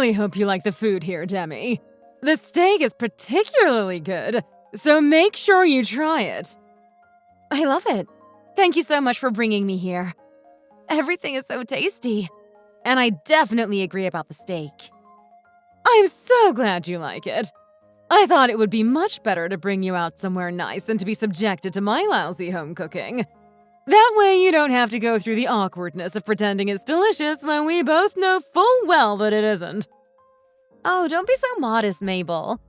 really hope you like the food here, Demi. The steak is particularly good, so make sure you try it. I love it. Thank you so much for bringing me here. Everything is so tasty. And I definitely agree about the steak. I'm so glad you like it. I thought it would be much better to bring you out somewhere nice than to be subjected to my lousy home cooking. That way you don't have to go through the awkwardness of pretending it's delicious when we both know full well that it isn't. Oh, don't be so modest, Mabel.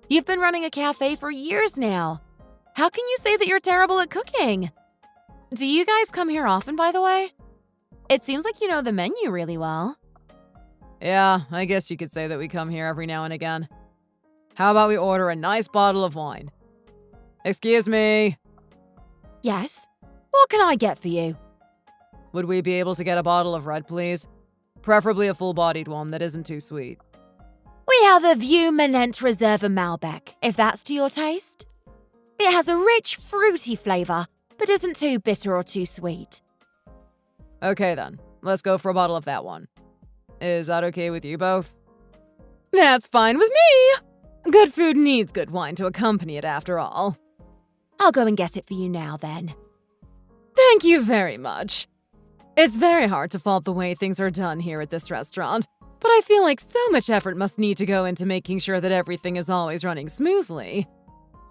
You've been running a cafe for years now. How can you say that you're terrible at cooking? Do you guys come here often, by the way? It seems like you know the menu really well. Yeah, I guess you could say that we come here every now and again. How about we order a nice bottle of wine? Excuse me. Yes? What can I get for you? Would we be able to get a bottle of red, please? Preferably a full-bodied one that isn't too sweet. We have a Vieux Manent Reserve Malbec, if that's to your taste. It has a rich, fruity flavor, but isn't too bitter or too sweet. Okay then, let's go for a bottle of that one. Is that okay with you both? That's fine with me! Good food needs good wine to accompany it after all. I'll go and get it for you now then. Thank you very much. It's very hard to fault the way things are done here at this restaurant, but I feel like so much effort must need to go into making sure that everything is always running smoothly.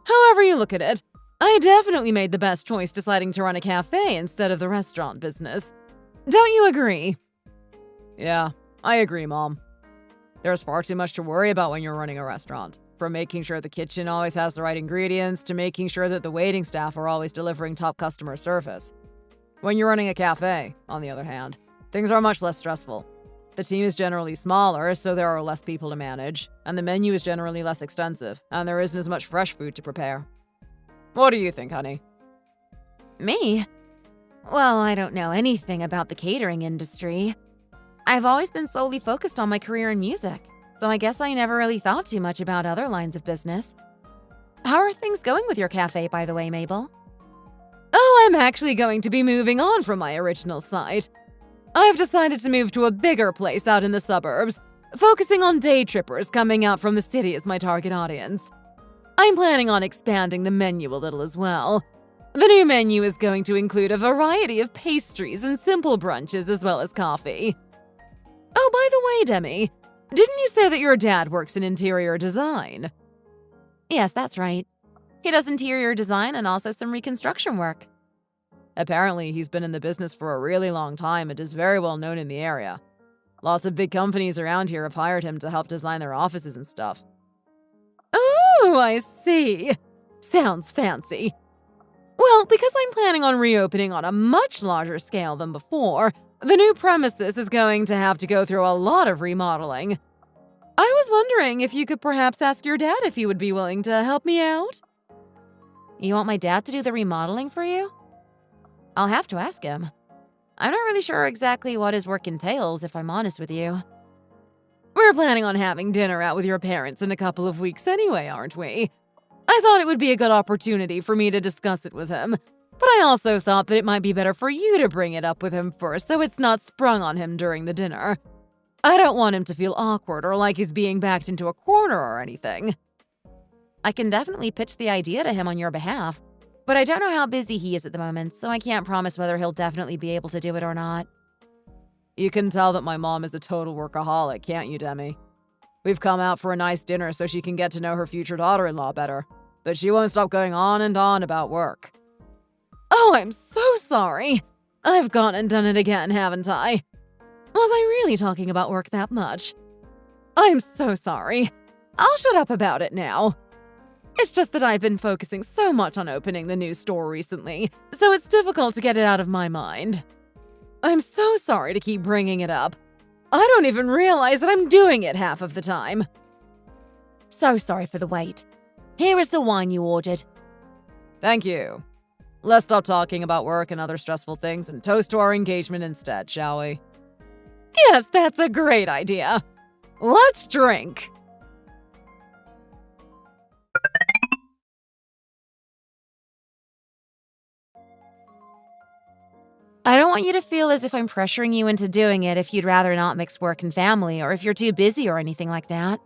However you look at it, I definitely made the best choice deciding to run a cafe instead of the restaurant business. Don't you agree? Yeah, I agree, Mom. There's far too much to worry about when you're running a restaurant. From making sure the kitchen always has the right ingredients to making sure that the waiting staff are always delivering top customer service. When you're running a cafe, on the other hand, things are much less stressful. The team is generally smaller, so there are less people to manage, and the menu is generally less extensive, and there isn't as much fresh food to prepare. What do you think, honey? Me? Well, I don't know anything about the catering industry. I've always been solely focused on my career in music, so I guess I never really thought too much about other lines of business. How are things going with your cafe, by the way, Mabel? Oh, I'm actually going to be moving on from my original site. I've decided to move to a bigger place out in the suburbs, focusing on day trippers coming out from the city as my target audience. I'm planning on expanding the menu a little as well. The new menu is going to include a variety of pastries and simple brunches as well as coffee. Oh, by the way, Demi, didn't you say that your dad works in interior design? Yes, that's right. He does interior design and also some reconstruction work. Apparently, he's been in the business for a really long time and is very well known in the area. Lots of big companies around here have hired him to help design their offices and stuff. Oh, I see. Sounds fancy. Well, because I'm planning on reopening on a much larger scale than before, the new premises is going to have to go through a lot of remodeling. I was wondering if you could perhaps ask your dad if he would be willing to help me out. You want my dad to do the remodeling for you? I'll have to ask him. I'm not really sure exactly what his work entails, if I'm honest with you. We're planning on having dinner out with your parents in a couple of weeks anyway, aren't we? I thought it would be a good opportunity for me to discuss it with him, but I also thought that it might be better for you to bring it up with him first so it's not sprung on him during the dinner. I don't want him to feel awkward or like he's being backed into a corner or anything. I can definitely pitch the idea to him on your behalf, but I don't know how busy he is at the moment, so I can't promise whether he'll definitely be able to do it or not. You can tell that my mom is a total workaholic, can't you, Demi? We've come out for a nice dinner so she can get to know her future daughter-in-law better, but she won't stop going on and on about work. Oh, I'm so sorry. I've gone and done it again, haven't I? Was I really talking about work that much? I'm so sorry. I'll shut up about it now. It's just that I've been focusing so much on opening the new store recently, so it's difficult to get it out of my mind. I'm so sorry to keep bringing it up. I don't even realize that I'm doing it half of the time. So sorry for the wait. Here is the wine you ordered. Thank you. Let's stop talking about work and other stressful things and toast to our engagement instead, shall we? Yes, that's a great idea. Let's drink. I don't want you to feel as if I'm pressuring you into doing it if you'd rather not mix work and family or if you're too busy or anything like that.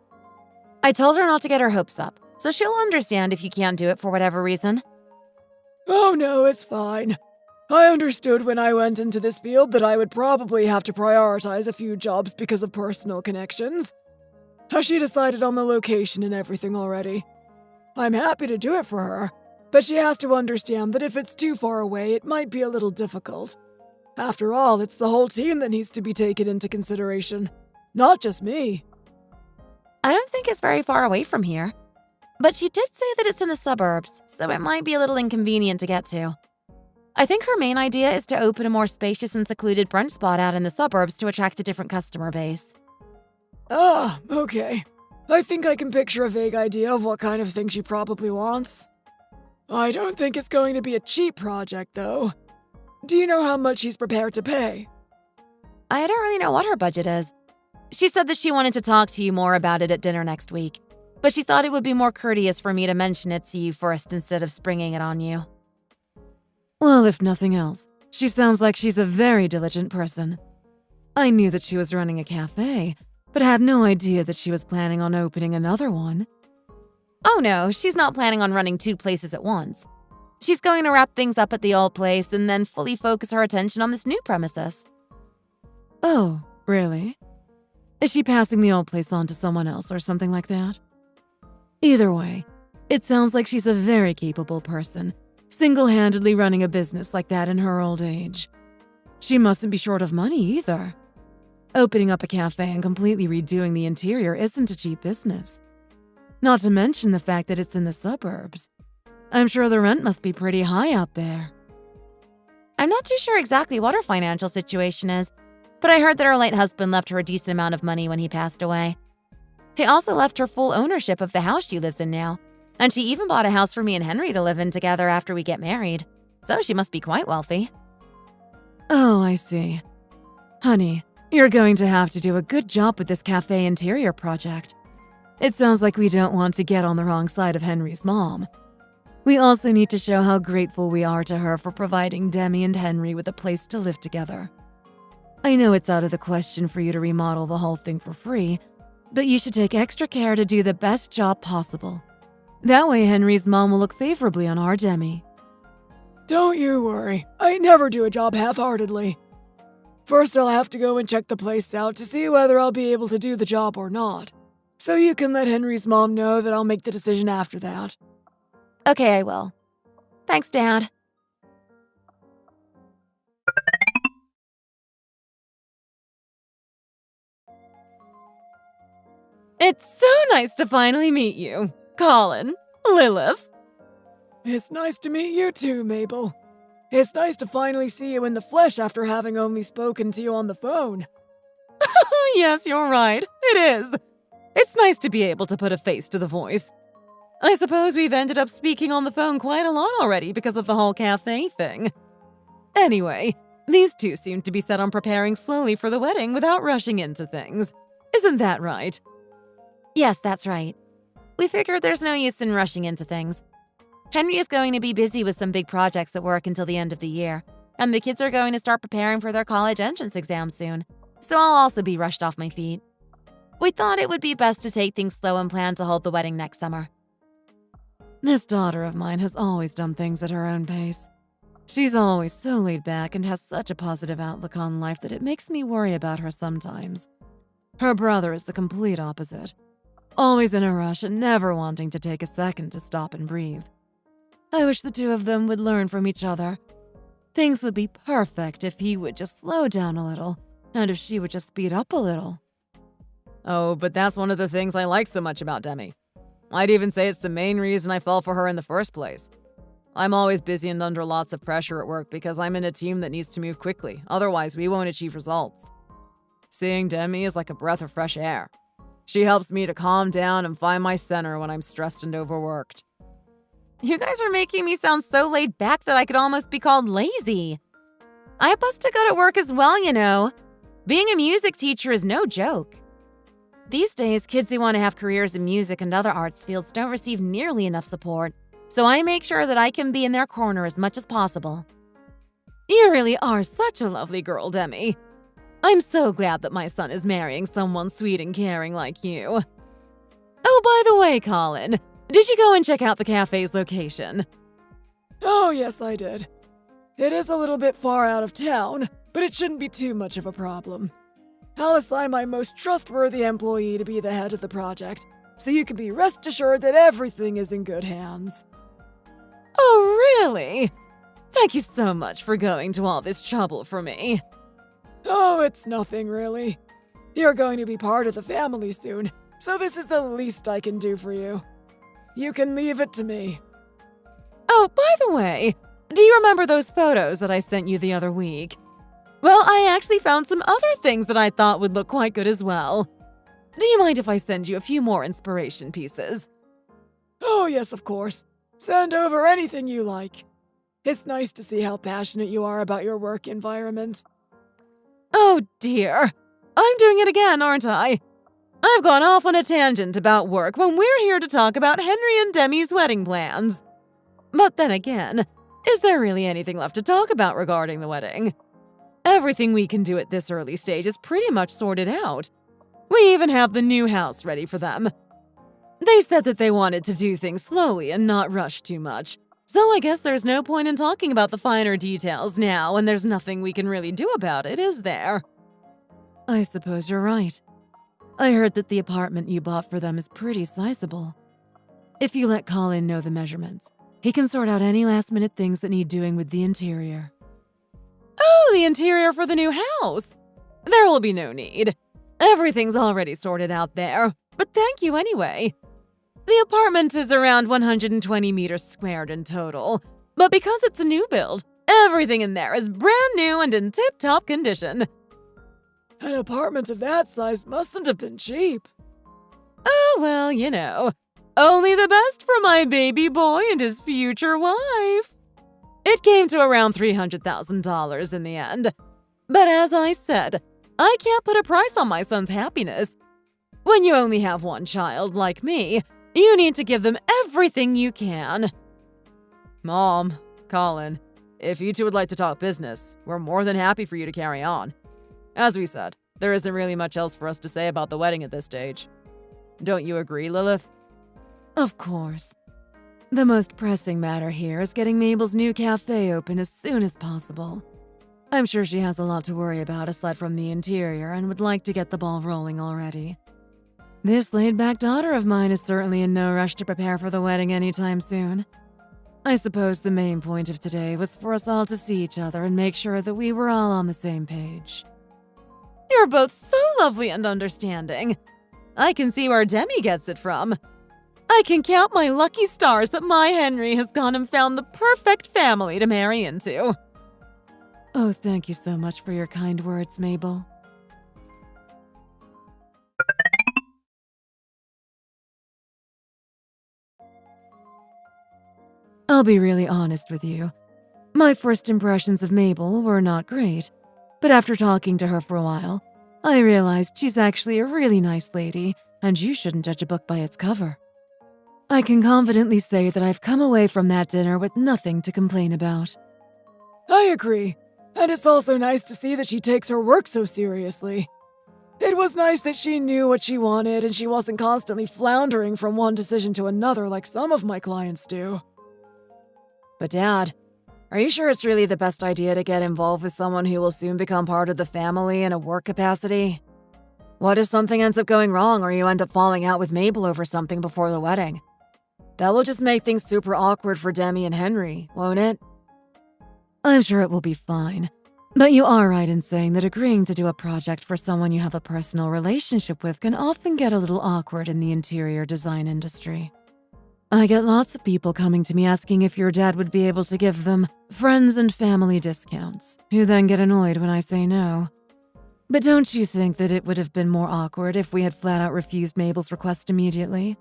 I told her not to get her hopes up, so she'll understand if you can't do it for whatever reason. Oh no, it's fine. I understood when I went into this field that I would probably have to prioritize a few jobs because of personal connections. Has she decided on the location and everything already? I'm happy to do it for her, but she has to understand that if it's too far away, it might be a little difficult. After all, it's the whole team that needs to be taken into consideration, not just me. I don't think it's very far away from here. But she did say that it's in the suburbs, so it might be a little inconvenient to get to. I think her main idea is to open a more spacious and secluded brunch spot out in the suburbs to attract a different customer base. Ah, okay. I think I can picture a vague idea of what kind of thing she probably wants. I don't think it's going to be a cheap project, though. Do you know how much she's prepared to pay? I don't really know what her budget is. She said that she wanted to talk to you more about it at dinner next week, but she thought it would be more courteous for me to mention it to you first instead of springing it on you. Well, if nothing else, she sounds like she's a very diligent person. I knew that she was running a cafe, but had no idea that she was planning on opening another one. Oh no, she's not planning on running 2 places at once. She's going to wrap things up at the old place and then fully focus her attention on this new premises. Oh, really? Is she passing the old place on to someone else or something like that? Either way, it sounds like she's a very capable person, single-handedly running a business like that in her old age. She mustn't be short of money either. Opening up a cafe and completely redoing the interior isn't a cheap business. Not to mention the fact that it's in the suburbs. I'm sure the rent must be pretty high out there. I'm not too sure exactly what her financial situation is, but I heard that her late husband left her a decent amount of money when he passed away. He also left her full ownership of the house she lives in now, and she even bought a house for me and Henry to live in together after we get married, so she must be quite wealthy. Oh, I see. Honey, you're going to have to do a good job with this cafe interior project. It sounds like we don't want to get on the wrong side of Henry's mom. We also need to show how grateful we are to her for providing Demi and Henry with a place to live together. I know it's out of the question for you to remodel the whole thing for free, but you should take extra care to do the best job possible. That way Henry's mom will look favorably on our Demi. Don't you worry. I never do a job half-heartedly. First, I'll have to go and check the place out to see whether I'll be able to do the job or not. So you can let Henry's mom know that I'll make the decision after that. Okay, I will. Thanks, Dad. It's so nice to finally meet you, Colin, Lilith. It's nice to meet you too, Mabel. It's nice to finally see you in the flesh after having only spoken to you on the phone. Yes, you're right. It is. It's nice to be able to put a face to the voice. I suppose we've ended up speaking on the phone quite a lot already because of the whole cafe thing. Anyway, these two seem to be set on preparing slowly for the wedding without rushing into things. Isn't that right? Yes, that's right. We figured there's no use in rushing into things. Henry is going to be busy with some big projects at work until the end of the year, and the kids are going to start preparing for their college entrance exam soon, so I'll also be rushed off my feet. We thought it would be best to take things slow and plan to hold the wedding next summer. This daughter of mine has always done things at her own pace. She's always so laid back and has such a positive outlook on life that it makes me worry about her sometimes. Her brother is the complete opposite. Always in a rush and never wanting to take a second to stop and breathe. I wish the two of them would learn from each other. Things would be perfect if he would just slow down a little, and if she would just speed up a little. Oh, but that's one of the things I like so much about Demi. I'd even say it's the main reason I fell for her in the first place. I'm always busy and under lots of pressure at work because I'm in a team that needs to move quickly, otherwise we won't achieve results. Seeing Demi is like a breath of fresh air. She helps me to calm down and find my center when I'm stressed and overworked. You guys are making me sound so laid back that I could almost be called lazy. I busted good at work as well, you know. Being a music teacher is no joke. These days, kids who want to have careers in music and other arts fields don't receive nearly enough support, so I make sure that I can be in their corner as much as possible. You really are such a lovely girl, Demi. I'm so glad that my son is marrying someone sweet and caring like you. Oh, by the way, Colin, did you go and check out the cafe's location? Oh, yes, I did. It is a little bit far out of town, but it shouldn't be too much of a problem. I'll assign my most trustworthy employee to be the head of the project, so you can be rest assured that everything is in good hands. Oh, really? Thank you so much for going to all this trouble for me. Oh, it's nothing really. You're going to be part of the family soon, so this is the least I can do for you. You can leave it to me. Oh, by the way, do you remember those photos that I sent you the other week? Well, I actually found some other things that I thought would look quite good as well. Do you mind if I send you a few more inspiration pieces? Oh, yes, of course. Send over anything you like. It's nice to see how passionate you are about your work environment. Oh dear, I'm doing it again, aren't I? I've gone off on a tangent about work when we're here to talk about Henry and Demi's wedding plans. But then again, is there really anything left to talk about regarding the wedding? Everything we can do at this early stage is pretty much sorted out. We even have the new house ready for them. They said that they wanted to do things slowly and not rush too much, so I guess there's no point in talking about the finer details now when there's nothing we can really do about it, is there? I suppose you're right. I heard that the apartment you bought for them is pretty sizable. If you let Colin know the measurements, he can sort out any last-minute things that need doing with the interior. Oh, the interior for the new house! There will be no need. Everything's already sorted out there, but thank you anyway. The apartment is around 120 meters squared in total, but because it's a new build, everything in there is brand new and in tip-top condition. An apartment of that size mustn't have been cheap. Oh, well, you know, only the best for my baby boy and his future wife. It came to around $300,000 in the end. But as I said, I can't put a price on my son's happiness. When you only have one child like me, you need to give them everything you can. Mom, Colin, if you two would like to talk business, we're more than happy for you to carry on. As we said, there isn't really much else for us to say about the wedding at this stage. Don't you agree, Lilith? Of course. The most pressing matter here is getting Mabel's new cafe open as soon as possible. I'm sure she has a lot to worry about aside from the interior and would like to get the ball rolling already. This laid-back daughter of mine is certainly in no rush to prepare for the wedding anytime soon. I suppose the main point of today was for us all to see each other and make sure that we were all on the same page. You're both so lovely and understanding. I can see where Demi gets it from. I can count my lucky stars that my Henry has gone and found the perfect family to marry into. Oh, thank you so much for your kind words, Mabel. I'll be really honest with you. My first impressions of Mabel were not great, but after talking to her for a while, I realized she's actually a really nice lady, and you shouldn't judge a book by its cover. I can confidently say that I've come away from that dinner with nothing to complain about. I agree, and it's also nice to see that she takes her work so seriously. It was nice that she knew what she wanted and she wasn't constantly floundering from one decision to another like some of my clients do. But Dad, are you sure it's really the best idea to get involved with someone who will soon become part of the family in a work capacity? What if something ends up going wrong or you end up falling out with Mabel over something before the wedding? That will just make things super awkward for Demi and Henry, won't it? I'm sure it will be fine. But you are right in saying that agreeing to do a project for someone you have a personal relationship with can often get a little awkward in the interior design industry. I get lots of people coming to me asking if your dad would be able to give them friends and family discounts, who then get annoyed when I say no. But don't you think that it would have been more awkward if we had flat out refused Mabel's request immediately?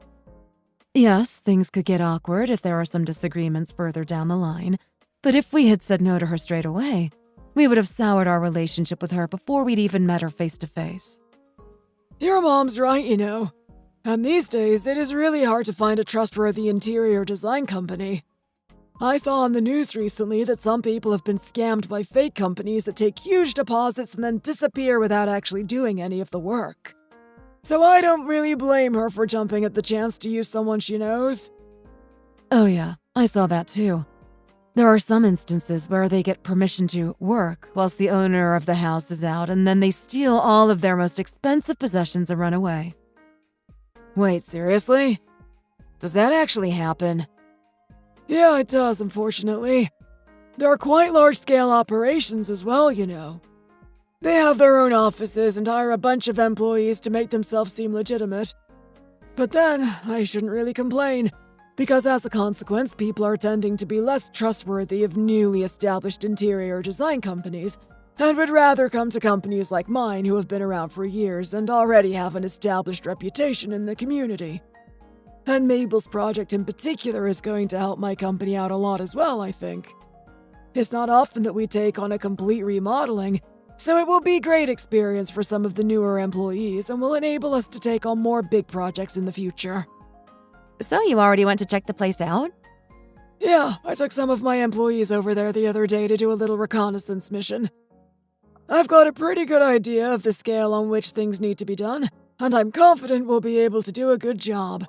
Yes, things could get awkward if there are some disagreements further down the line, but if we had said no to her straight away, we would have soured our relationship with her before we'd even met her face to face. Your mom's right, you know. And these days, it is really hard to find a trustworthy interior design company. I saw on the news recently that some people have been scammed by fake companies that take huge deposits and then disappear without actually doing any of the work. So I don't really blame her for jumping at the chance to use someone she knows. Oh yeah, I saw that too. There are some instances where they get permission to work whilst the owner of the house is out, and then they steal all of their most expensive possessions and run away. Wait, seriously? Does that actually happen? Yeah, it does, unfortunately. There are quite large-scale operations as well, you know. They have their own offices and hire a bunch of employees to make themselves seem legitimate. But then, I shouldn't really complain, because as a consequence, people are tending to be less trustworthy of newly established interior design companies, and would rather come to companies like mine who have been around for years and already have an established reputation in the community. And Mabel's project in particular is going to help my company out a lot as well, I think. It's not often that we take on a complete remodeling, so it will be a great experience for some of the newer employees and will enable us to take on more big projects in the future. So you already went to check the place out? Yeah, I took some of my employees over there the other day to do a little reconnaissance mission. I've got a pretty good idea of the scale on which things need to be done, and I'm confident we'll be able to do a good job.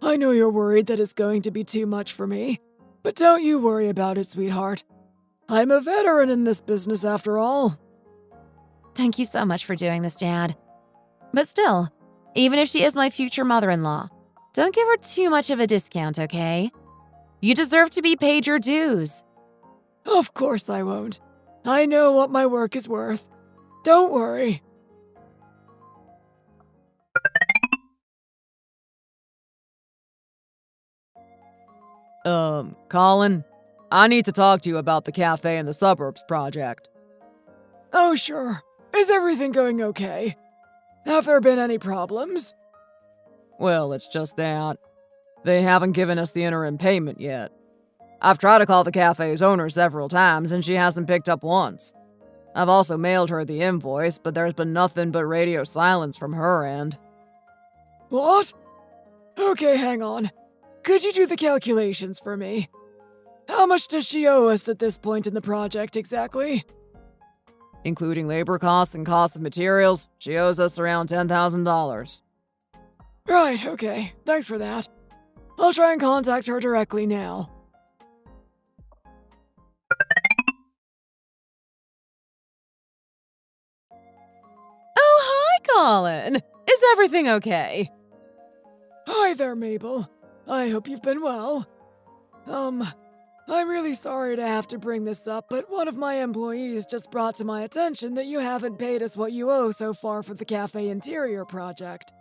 I know you're worried that it's going to be too much for me, but don't you worry about it, sweetheart. I'm a veteran in this business after all. Thank you so much for doing this, Dad. But still, even if she is my future mother-in-law, don't give her too much of a discount, okay? You deserve to be paid your dues. Of course I won't. I know what my work is worth. Don't worry. Colin, I need to talk to you about the cafe in the suburbs project. Oh, sure. Is everything going okay? Have there been any problems? Well, it's just that they haven't given us the interim payment yet. I've tried to call the cafe's owner several times and she hasn't picked up once. I've also mailed her the invoice, but there's been nothing but radio silence from her end. What? Okay, hang on. Could you do the calculations for me? How much does she owe us at this point in the project exactly? Including labor costs and costs of materials, she owes us around $10,000. Right, okay. Thanks for that. I'll try and contact her directly now. Oh, hi, Colin. Is everything okay? Hi there, Mabel. I hope you've been well. I'm really sorry to have to bring this up, but one of my employees just brought to my attention that you haven't paid us what you owe so far for the cafe interior project.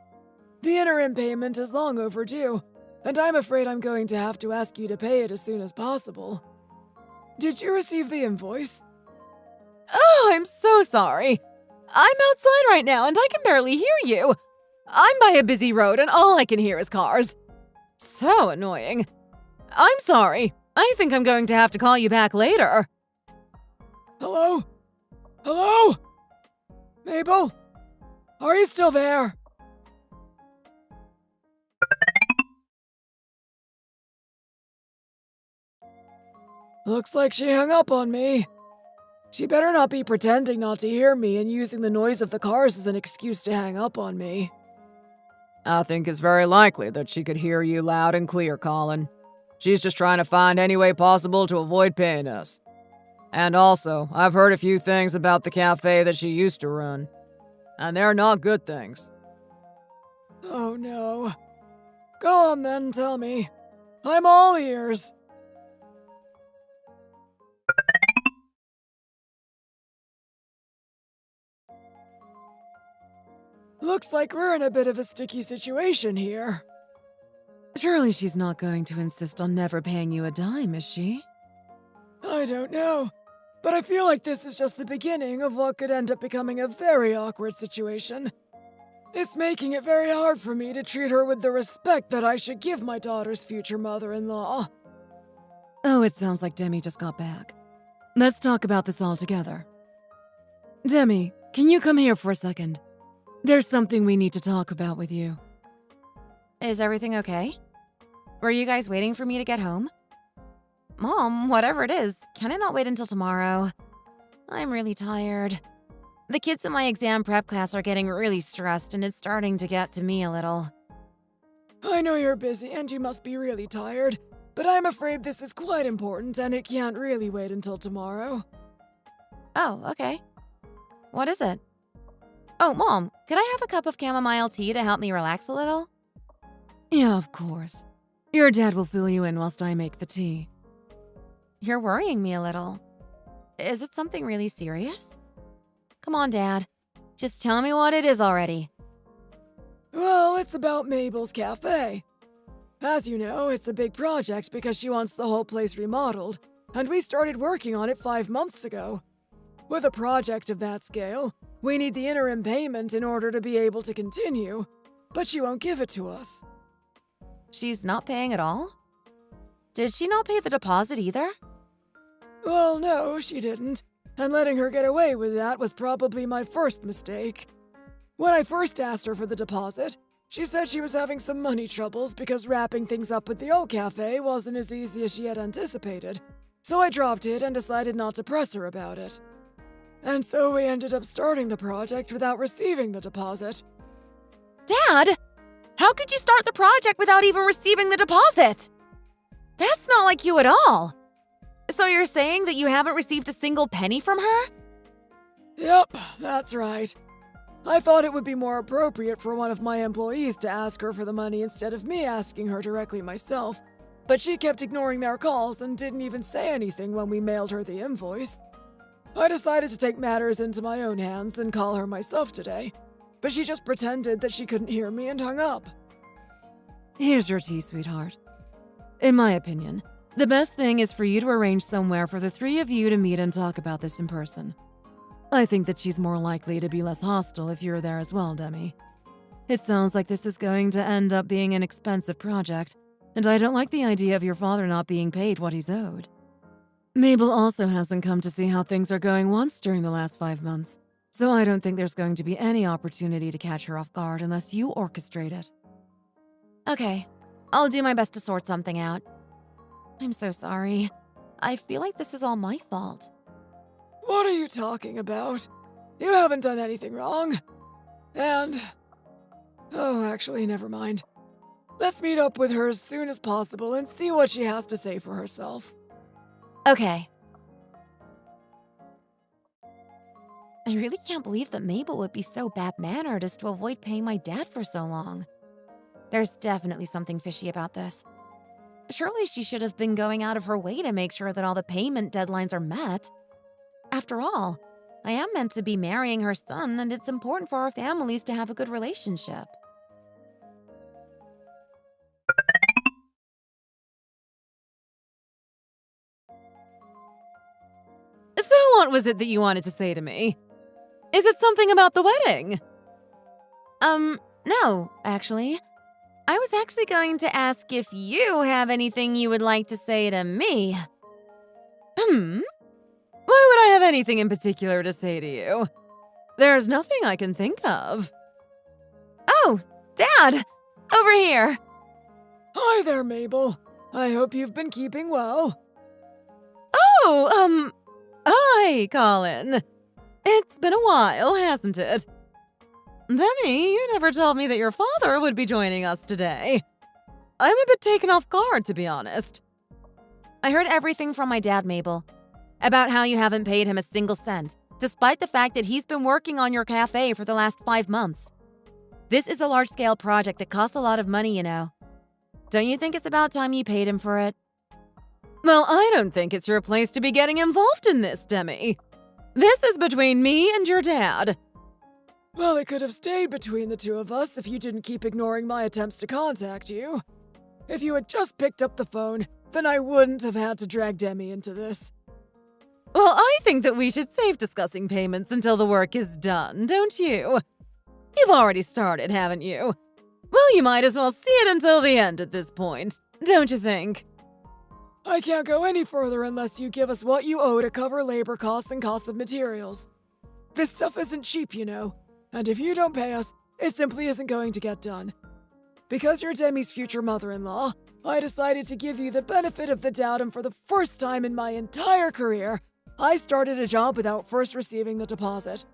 The interim payment is long overdue, and I'm afraid I'm going to have to ask you to pay it as soon as possible. Did you receive the invoice? Oh, I'm so sorry. I'm outside right now and I can barely hear you. I'm by a busy road and all I can hear is cars. So annoying. I'm sorry. I think I'm going to have to call you back later. Hello? Hello? Mabel? Are you still there? Looks like she hung up on me. She better not be pretending not to hear me and using the noise of the cars as an excuse to hang up on me. I think it's very likely that she could hear you loud and clear, Colin. She's just trying to find any way possible to avoid paying us. And also, I've heard a few things about the cafe that she used to run. And they're not good things. Oh no. Go on then, tell me. I'm all ears. Looks like we're in a bit of a sticky situation here. Surely she's not going to insist on never paying you a dime, is she? I don't know, but I feel like this is just the beginning of what could end up becoming a very awkward situation. It's making it very hard for me to treat her with the respect that I should give my daughter's future mother-in-law. Oh, it sounds like Demi just got back. Let's talk about this all together. Demi, can you come here for a second? There's something we need to talk about with you. Is everything okay? Were you guys waiting for me to get home? Mom, whatever it is, can it not wait until tomorrow? I'm really tired. The kids in my exam prep class are getting really stressed, and it's starting to get to me a little. I know you're busy and you must be really tired, but I'm afraid this is quite important and it can't really wait until tomorrow. Oh, okay. What is it? Oh, Mom, could I have a cup of chamomile tea to help me relax a little? Yeah, of course. Your dad will fill you in whilst I make the tea. You're worrying me a little. Is it something really serious? Come on, Dad. Just tell me what it is already. Well, it's about Mabel's cafe. As you know, it's a big project because she wants the whole place remodeled, and we started working on it 5 months ago. With a project of that scale, we need the interim payment in order to be able to continue, but she won't give it to us. She's not paying at all? Did she not pay the deposit either? Well, no, she didn't, and letting her get away with that was probably my first mistake. When I first asked her for the deposit, she said she was having some money troubles because wrapping things up with the old cafe wasn't as easy as she had anticipated, so I dropped it and decided not to press her about it. And so we ended up starting the project without receiving the deposit. Dad! How could you start the project without even receiving the deposit? That's not like you at all. So you're saying that you haven't received a single penny from her? Yep, that's right. I thought it would be more appropriate for one of my employees to ask her for the money instead of me asking her directly myself, but she kept ignoring their calls and didn't even say anything when we mailed her the invoice. I decided to take matters into my own hands and call her myself today, but she just pretended that she couldn't hear me and hung up. Here's your tea, sweetheart. In my opinion, the best thing is for you to arrange somewhere for the three of you to meet and talk about this in person. I think that she's more likely to be less hostile if you're there as well, Demi. It sounds like this is going to end up being an expensive project, and I don't like the idea of your father not being paid what he's owed. Mabel also hasn't come to see how things are going once during the last 5 months, so I don't think there's going to be any opportunity to catch her off guard unless you orchestrate it. Okay, I'll do my best to sort something out. I'm so sorry. I feel like this is all my fault. What are you talking about? You haven't done anything wrong. And... oh, actually, never mind. Let's meet up with her as soon as possible and see what she has to say for herself. Okay. I really can't believe that Mabel would be so bad-mannered as to avoid paying my dad for so long. There's definitely something fishy about this. Surely she should have been going out of her way to make sure that all the payment deadlines are met. After all, I am meant to be marrying her son, and it's important for our families to have a good relationship. So what was it that you wanted to say to me? Is it something about the wedding? No, actually. I was actually going to ask if you have anything you would like to say to me. Why would I have anything in particular to say to you? There's nothing I can think of. Oh, Dad! Over here! Hi there, Mabel. I hope you've been keeping well. Oh, hi, Colin. It's been a while, hasn't it? Demi, you never told me that your father would be joining us today. I'm a bit taken off guard, to be honest. I heard everything from my dad, Mabel, about how you haven't paid him a single cent, despite the fact that he's been working on your cafe for the last 5 months. This is a large-scale project that costs a lot of money, you know. Don't you think it's about time you paid him for it? Well, I don't think it's your place to be getting involved in this, Demi. This is between me and your dad. Well, it could have stayed between the two of us if you didn't keep ignoring my attempts to contact you. If you had just picked up the phone, then I wouldn't have had to drag Demi into this. Well, I think that we should save discussing payments until the work is done, don't you? You've already started, haven't you? Well, you might as well see it until the end at this point, don't you think? I can't go any further unless you give us what you owe to cover labor costs and costs of materials. This stuff isn't cheap, you know, and if you don't pay us, it simply isn't going to get done. Because you're Demi's future mother-in-law, I decided to give you the benefit of the doubt, and for the first time in my entire career, I started a job without first receiving the deposit.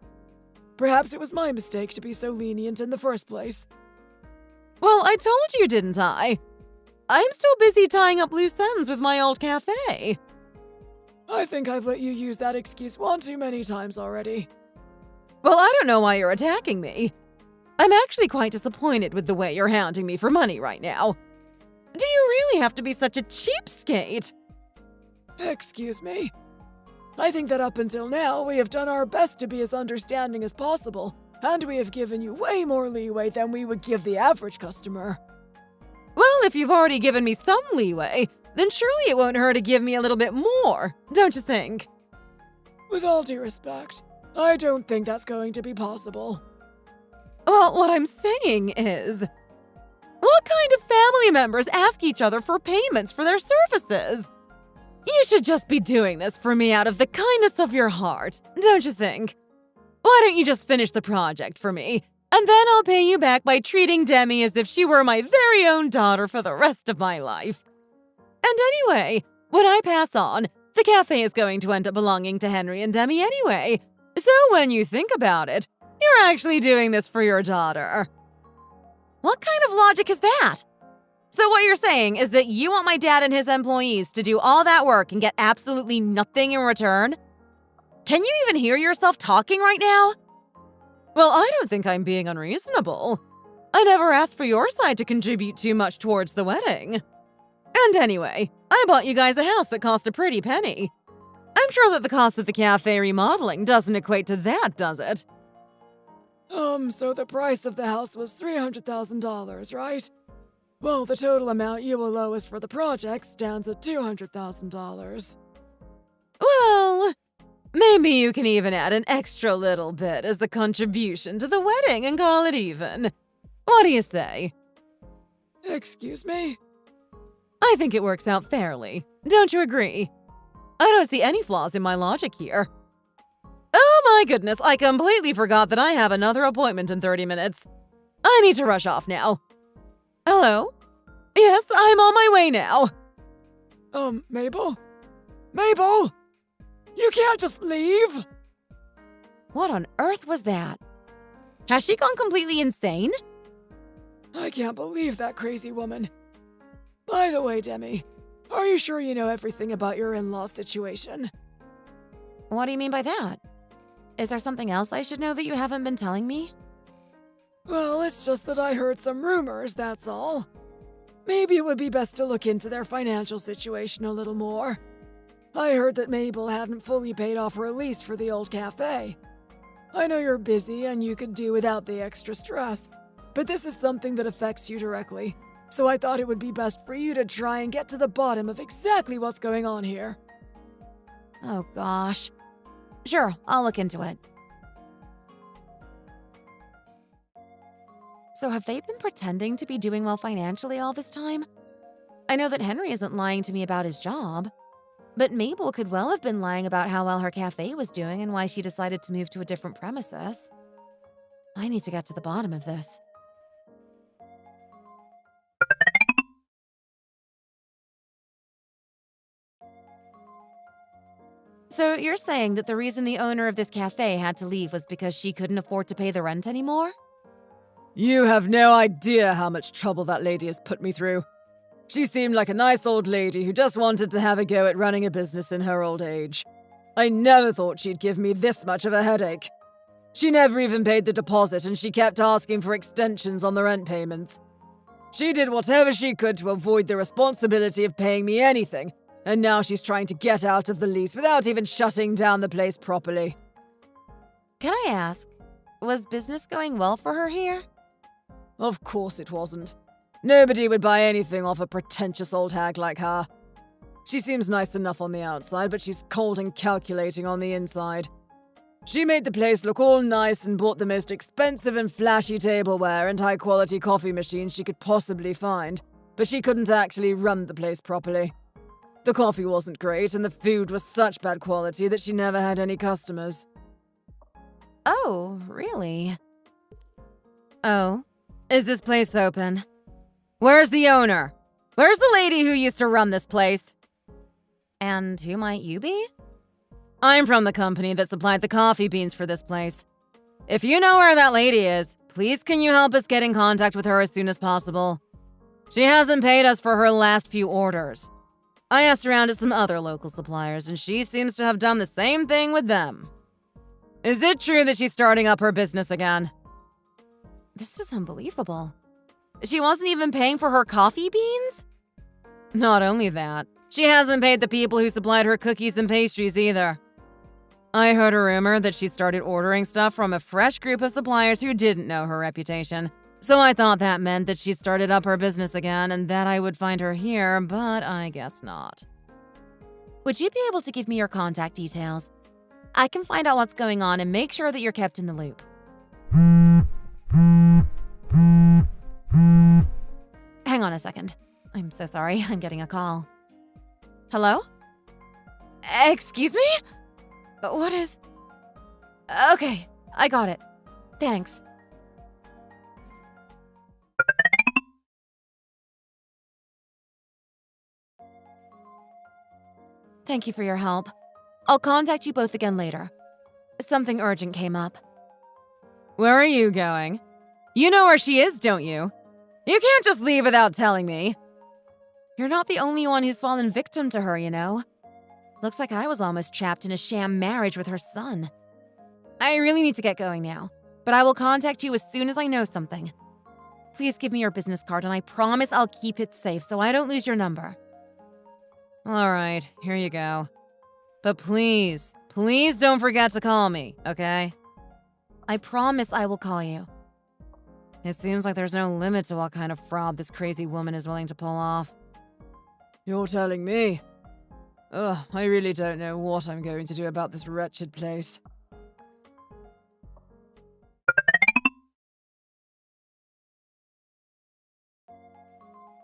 Perhaps it was my mistake to be so lenient in the first place. Well, I told you, didn't I? I'm still busy tying up loose ends with my old cafe. I think I've let you use that excuse one too many times already. Well, I don't know why you're attacking me. I'm actually quite disappointed with the way you're hounding me for money right now. Do you really have to be such a cheapskate? Excuse me. I think that up until now, we have done our best to be as understanding as possible, and we have given you way more leeway than we would give the average customer. Well, if you've already given me some leeway, then surely it won't hurt to give me a little bit more, don't you think? With all due respect, I don't think that's going to be possible. Well, what I'm saying is, what kind of family members ask each other for payments for their services? You should just be doing this for me out of the kindness of your heart, don't you think? Why don't you just finish the project for me, and then I'll pay you back by treating Demi as if she were my very own daughter for the rest of my life. And anyway, when I pass on, the cafe is going to end up belonging to Henry and Demi anyway, so when you think about it, you're actually doing this for your daughter. What kind of logic is that? So what you're saying is that you want my dad and his employees to do all that work and get absolutely nothing in return? Can you even hear yourself talking right now? Well, I don't think I'm being unreasonable. I never asked for your side to contribute too much towards the wedding. And anyway, I bought you guys a house that cost a pretty penny. I'm sure that the cost of the cafe remodeling doesn't equate to that, does it? So the price of the house was $300,000, right? Well, the total amount you will owe us for the project stands at $200,000. Well, maybe you can even add an extra little bit as a contribution to the wedding and call it even. What do you say? Excuse me? I think it works out fairly. Don't you agree? I don't see any flaws in my logic here. Oh my goodness, I completely forgot that I have another appointment in 30 minutes. I need to rush off now. Hello? Yes, I'm on my way now. Mabel? Mabel! You can't just leave! What on earth was that? Has she gone completely insane? I can't believe that crazy woman. By the way, Demi, are you sure you know everything about your in-law situation? What do you mean by that? Is there something else I should know that you haven't been telling me? Well, it's just that I heard some rumors, that's all. Maybe it would be best to look into their financial situation a little more. I heard that Mabel hadn't fully paid off her lease for the old cafe. I know you're busy and you could do without the extra stress, but this is something that affects you directly, so I thought it would be best for you to try and get to the bottom of exactly what's going on here. Oh gosh. Sure, I'll look into it. So have they been pretending to be doing well financially all this time? I know that Henry isn't lying to me about his job, but Mabel could well have been lying about how well her cafe was doing and why she decided to move to a different premises. I need to get to the bottom of this. So you're saying that the reason the owner of this cafe had to leave was because she couldn't afford to pay the rent anymore? You have no idea how much trouble that lady has put me through. She seemed like a nice old lady who just wanted to have a go at running a business in her old age. I never thought she'd give me this much of a headache. She never even paid the deposit, and she kept asking for extensions on the rent payments. She did whatever she could to avoid the responsibility of paying me anything, and now she's trying to get out of the lease without even shutting down the place properly. Can I ask, was business going well for her here? Of course it wasn't. Nobody would buy anything off a pretentious old hag like her. She seems nice enough on the outside, but she's cold and calculating on the inside. She made the place look all nice and bought the most expensive and flashy tableware and high-quality coffee machines she could possibly find, but she couldn't actually run the place properly. The coffee wasn't great, and the food was such bad quality that she never had any customers. Oh, really? Oh, is this place open? Where's the owner? Where's the lady who used to run this place? And who might you be? I'm from the company that supplied the coffee beans for this place. If you know where that lady is, please can you help us get in contact with her as soon as possible? She hasn't paid us for her last few orders. I asked around at some other local suppliers, and she seems to have done the same thing with them. Is it true that she's starting up her business again? This is unbelievable. She wasn't even paying for her coffee beans? Not only that, she hasn't paid the people who supplied her cookies and pastries either. I heard a rumor that she started ordering stuff from a fresh group of suppliers who didn't know her reputation. So I thought that meant that she started up her business again and that I would find her here, but I guess not. Would you be able to give me your contact details? I can find out what's going on and make sure that you're kept in the loop. Hang on a second. I'm so sorry. I'm getting a call. Hello? Excuse me? What is... Okay, I got it. Thanks. Thank you for your help. I'll contact you both again later. Something urgent came up. Where are you going? You know where she is, don't you? You can't just leave without telling me. You're not the only one who's fallen victim to her, you know. Looks like I was almost trapped in a sham marriage with her son. I really need to get going now, but I will contact you as soon as I know something. Please give me your business card and I promise I'll keep it safe so I don't lose your number. All right, here you go. But please don't forget to call me, okay? I promise I will call you. It seems like there's no limit to what kind of fraud this crazy woman is willing to pull off. You're telling me? Ugh, I really don't know what I'm going to do about this wretched place.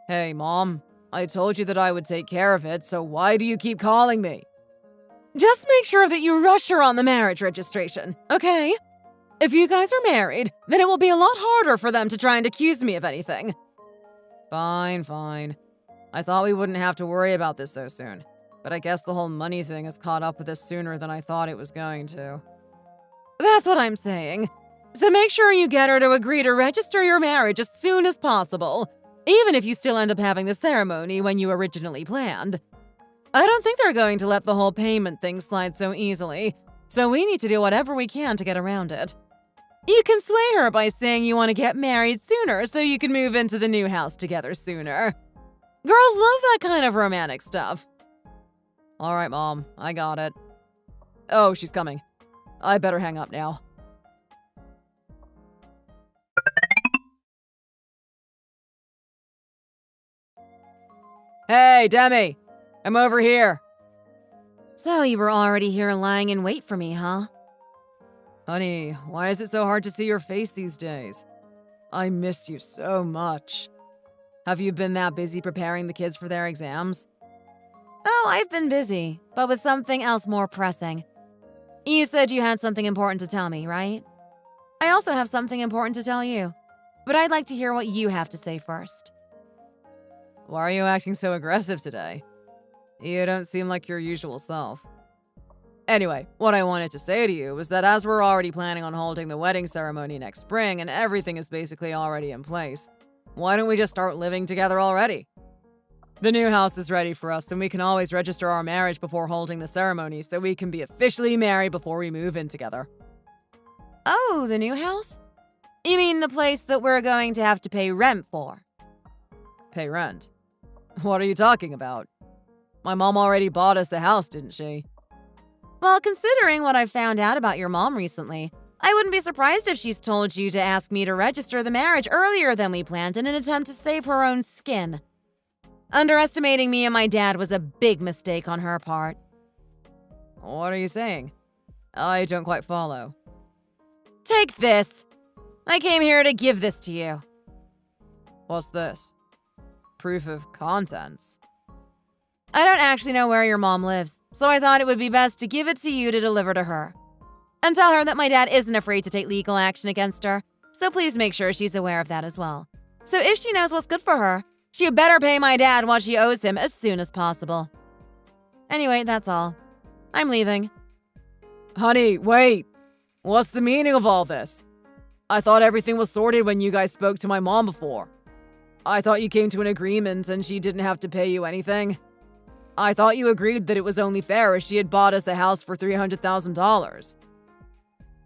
Hey, Mom. I told you that I would take care of it, so why do you keep calling me? Just make sure that you rush her on the marriage registration, okay? If you guys are married, then it will be a lot harder for them to try and accuse me of anything. Fine. I thought we wouldn't have to worry about this so soon, but I guess the whole money thing has caught up with us sooner than I thought it was going to. That's what I'm saying. So make sure you get her to agree to register your marriage as soon as possible, even if you still end up having the ceremony when you originally planned. I don't think they're going to let the whole payment thing slide so easily, so we need to do whatever we can to get around it. You can sway her by saying you want to get married sooner so you can move into the new house together sooner. Girls love that kind of romantic stuff. All right, Mom, I got it. Oh, she's coming. I better hang up now. Hey, Demi! I'm over here. So you were already here lying in wait for me, huh? Honey, why is it so hard to see your face these days? I miss you so much. Have you been that busy preparing the kids for their exams? Oh, I've been busy, but with something else more pressing. You said you had something important to tell me, right? I also have something important to tell you, but I'd like to hear what you have to say first. Why are you acting so aggressive today? You don't seem like your usual self. Anyway, what I wanted to say to you was that as we're already planning on holding the wedding ceremony next spring and everything is basically already in place, why don't we just start living together already? The new house is ready for us and we can always register our marriage before holding the ceremony so we can be officially married before we move in together. Oh, the new house? You mean the place that we're going to have to pay rent for? Pay rent? What are you talking about? My mom already bought us the house, didn't she? Well, considering what I've found out about your mom recently, I wouldn't be surprised if she's told you to ask me to register the marriage earlier than we planned in an attempt to save her own skin. Underestimating me and my dad was a big mistake on her part. What are you saying? I don't quite follow. Take this. I came here to give this to you. What's this? Proof of contents. I don't actually know where your mom lives, so I thought it would be best to give it to you to deliver to her. And tell her that my dad isn't afraid to take legal action against her, so please make sure she's aware of that as well. So if she knows what's good for her, She better pay my dad what she owes him as soon as possible. Anyway, that's all. I'm leaving. Honey, wait. What's the meaning of all this? I thought everything was sorted when you guys spoke to my mom before. I thought you came to an agreement and she didn't have to pay you anything. I thought you agreed that it was only fair as she had bought us a house for $300,000.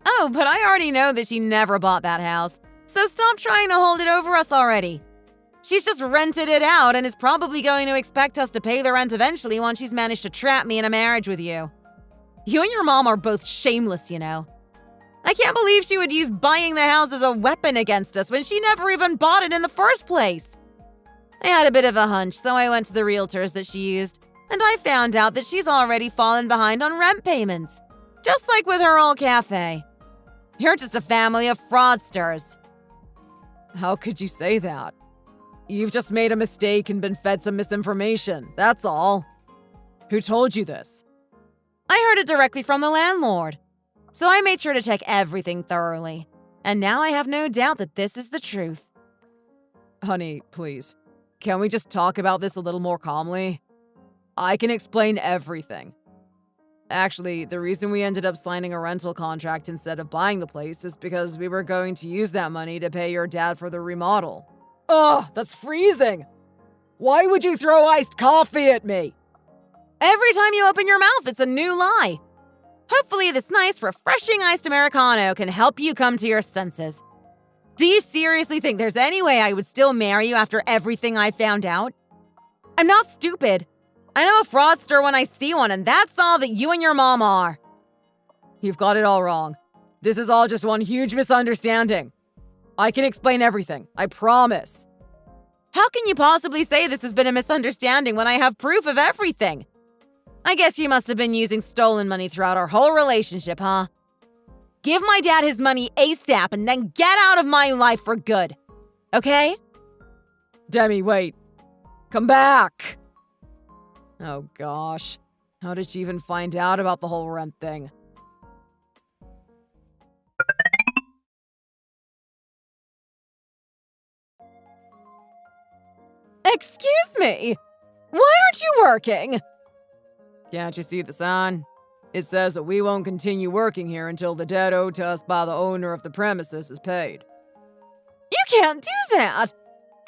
Oh, but I already know that she never bought that house, so stop trying to hold it over us already. She's just rented it out and is probably going to expect us to pay the rent eventually once she's managed to trap me in a marriage with you. You and your mom are both shameless, you know. I can't believe she would use buying the house as a weapon against us when she never even bought it in the first place. I had a bit of a hunch, so I went to the realtors that she used, and I found out that she's already fallen behind on rent payments, just like with her old cafe. You're just a family of fraudsters. How could you say that? You've just made a mistake and been fed some misinformation, that's all. Who told you this? I heard it directly from the landlord. So I made sure to check everything thoroughly. And now I have no doubt that this is the truth. Honey, please. Can we just talk about this a little more calmly? I can explain everything. Actually, the reason we ended up signing a rental contract instead of buying the place is because we were going to use that money to pay your dad for the remodel. Ugh, that's freezing! Why would you throw iced coffee at me? Every time you open your mouth, it's a new lie. Hopefully this nice, refreshing iced Americano can help you come to your senses. Do you seriously think there's any way I would still marry you after everything I found out? I'm not stupid. I know a fraudster when I see one, and that's all that you and your mom are. You've got it all wrong. This is all just one huge misunderstanding. I can explain everything, I promise. How can you possibly say this has been a misunderstanding when I have proof of everything? I guess you must have been using stolen money throughout our whole relationship, huh? Give my dad his money ASAP and then get out of my life for good. Okay? Demi, wait. Come back! Oh gosh. How did she even find out about the whole rent thing? Excuse me? Why aren't you working? Can't you see the sign? It says that we won't continue working here until the debt owed to us by the owner of the premises is paid. You can't do that!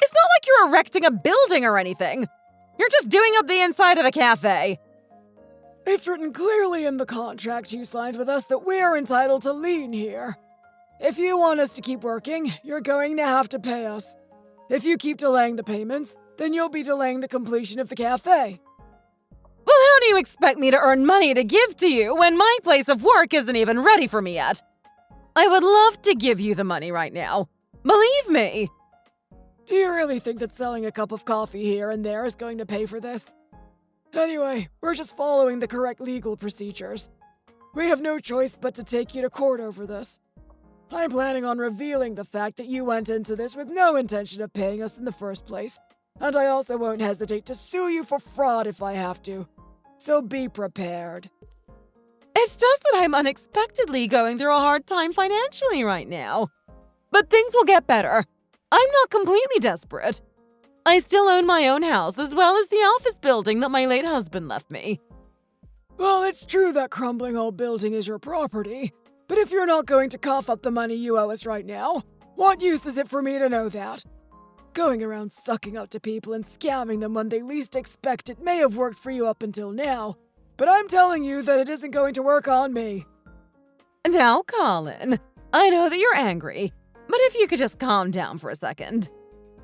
It's not like you're erecting a building or anything. You're just doing up the inside of a cafe. It's written clearly in the contract you signed with us that we're entitled to lien here. If you want us to keep working, you're going to have to pay us. If you keep delaying the payments, then you'll be delaying the completion of the cafe. Well, how do you expect me to earn money to give to you when my place of work isn't even ready for me yet? I would love to give you the money right now. Believe me. Do you really think that selling a cup of coffee here and there is going to pay for this? Anyway, we're just following the correct legal procedures. We have no choice but to take you to court over this. I'm planning on revealing the fact that you went into this with no intention of paying us in the first place, and I also won't hesitate to sue you for fraud if I have to. So be prepared. It's just that I'm unexpectedly going through a hard time financially right now. But things will get better. I'm not completely desperate. I still own my own house as well as the office building that my late husband left me. Well, it's true that crumbling old building is your property, but if you're not going to cough up the money you owe us right now, what use is it for me to know that? Going around sucking up to people and scamming them when they least expect it may have worked for you up until now, but I'm telling you that it isn't going to work on me. Now, Colin, I know that you're angry, but if you could just calm down for a second.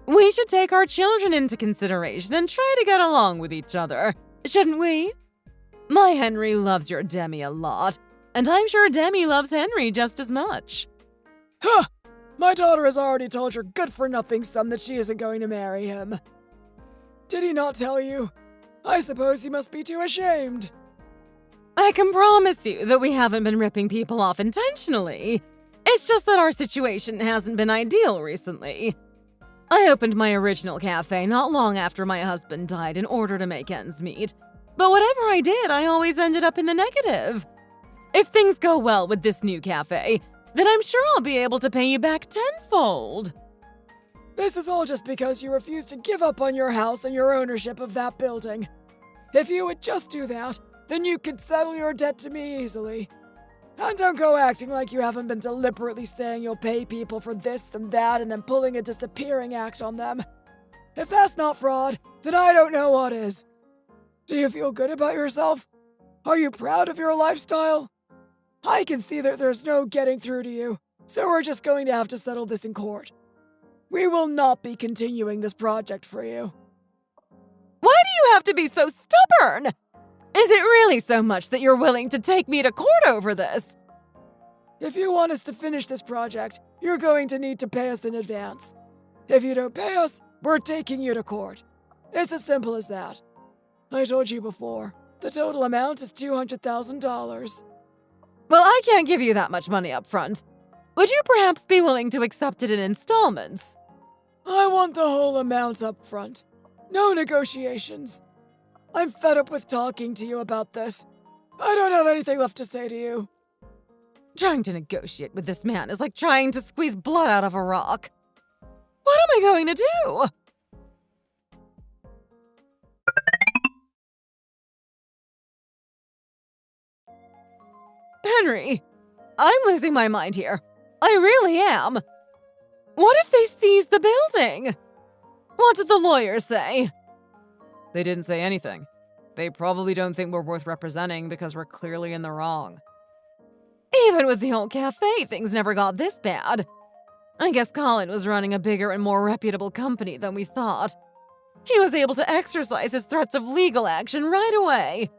We should take our children into consideration and try to get along with each other, shouldn't we? My Henry loves your Demi a lot, and I'm sure Demi loves Henry just as much. Huh! My daughter has already told your good-for-nothing son that she isn't going to marry him. Did he not tell you? I suppose he must be too ashamed. I can promise you that we haven't been ripping people off intentionally. It's just that our situation hasn't been ideal recently. I opened my original cafe not long after my husband died in order to make ends meet. But whatever I did, I always ended up in the negative. If things go well with this new cafe, then I'm sure I'll be able to pay you back tenfold. This is all just because you refuse to give up on your house and your ownership of that building. If you would just do that, then you could settle your debt to me easily. And don't go acting like you haven't been deliberately saying you'll pay people for this and that and then pulling a disappearing act on them. If that's not fraud, then I don't know what is. Do you feel good about yourself? Are you proud of your lifestyle? I can see that there's no getting through to you, so we're just going to have to settle this in court. We will not be continuing this project for you. Why do you have to be so stubborn? Is it really so much that you're willing to take me to court over this? If you want us to finish this project, you're going to need to pay us in advance. If you don't pay us, we're taking you to court. It's as simple as that. I told you before, the total amount is $200,000. Well, I can't give you that much money up front. Would you perhaps be willing to accept it in installments? I want the whole amount up front. No negotiations. I'm fed up with talking to you about this. I don't have anything left to say to you. Trying to negotiate with this man is like trying to squeeze blood out of a rock. What am I going to do? Henry, I'm losing my mind here. I really am. What if they seize the building? What did the lawyers say? They didn't say anything. They probably don't think we're worth representing because we're clearly in the wrong. Even with the old cafe, things never got this bad. I guess Colin was running a bigger and more reputable company than we thought. He was able to exercise his threats of legal action right away.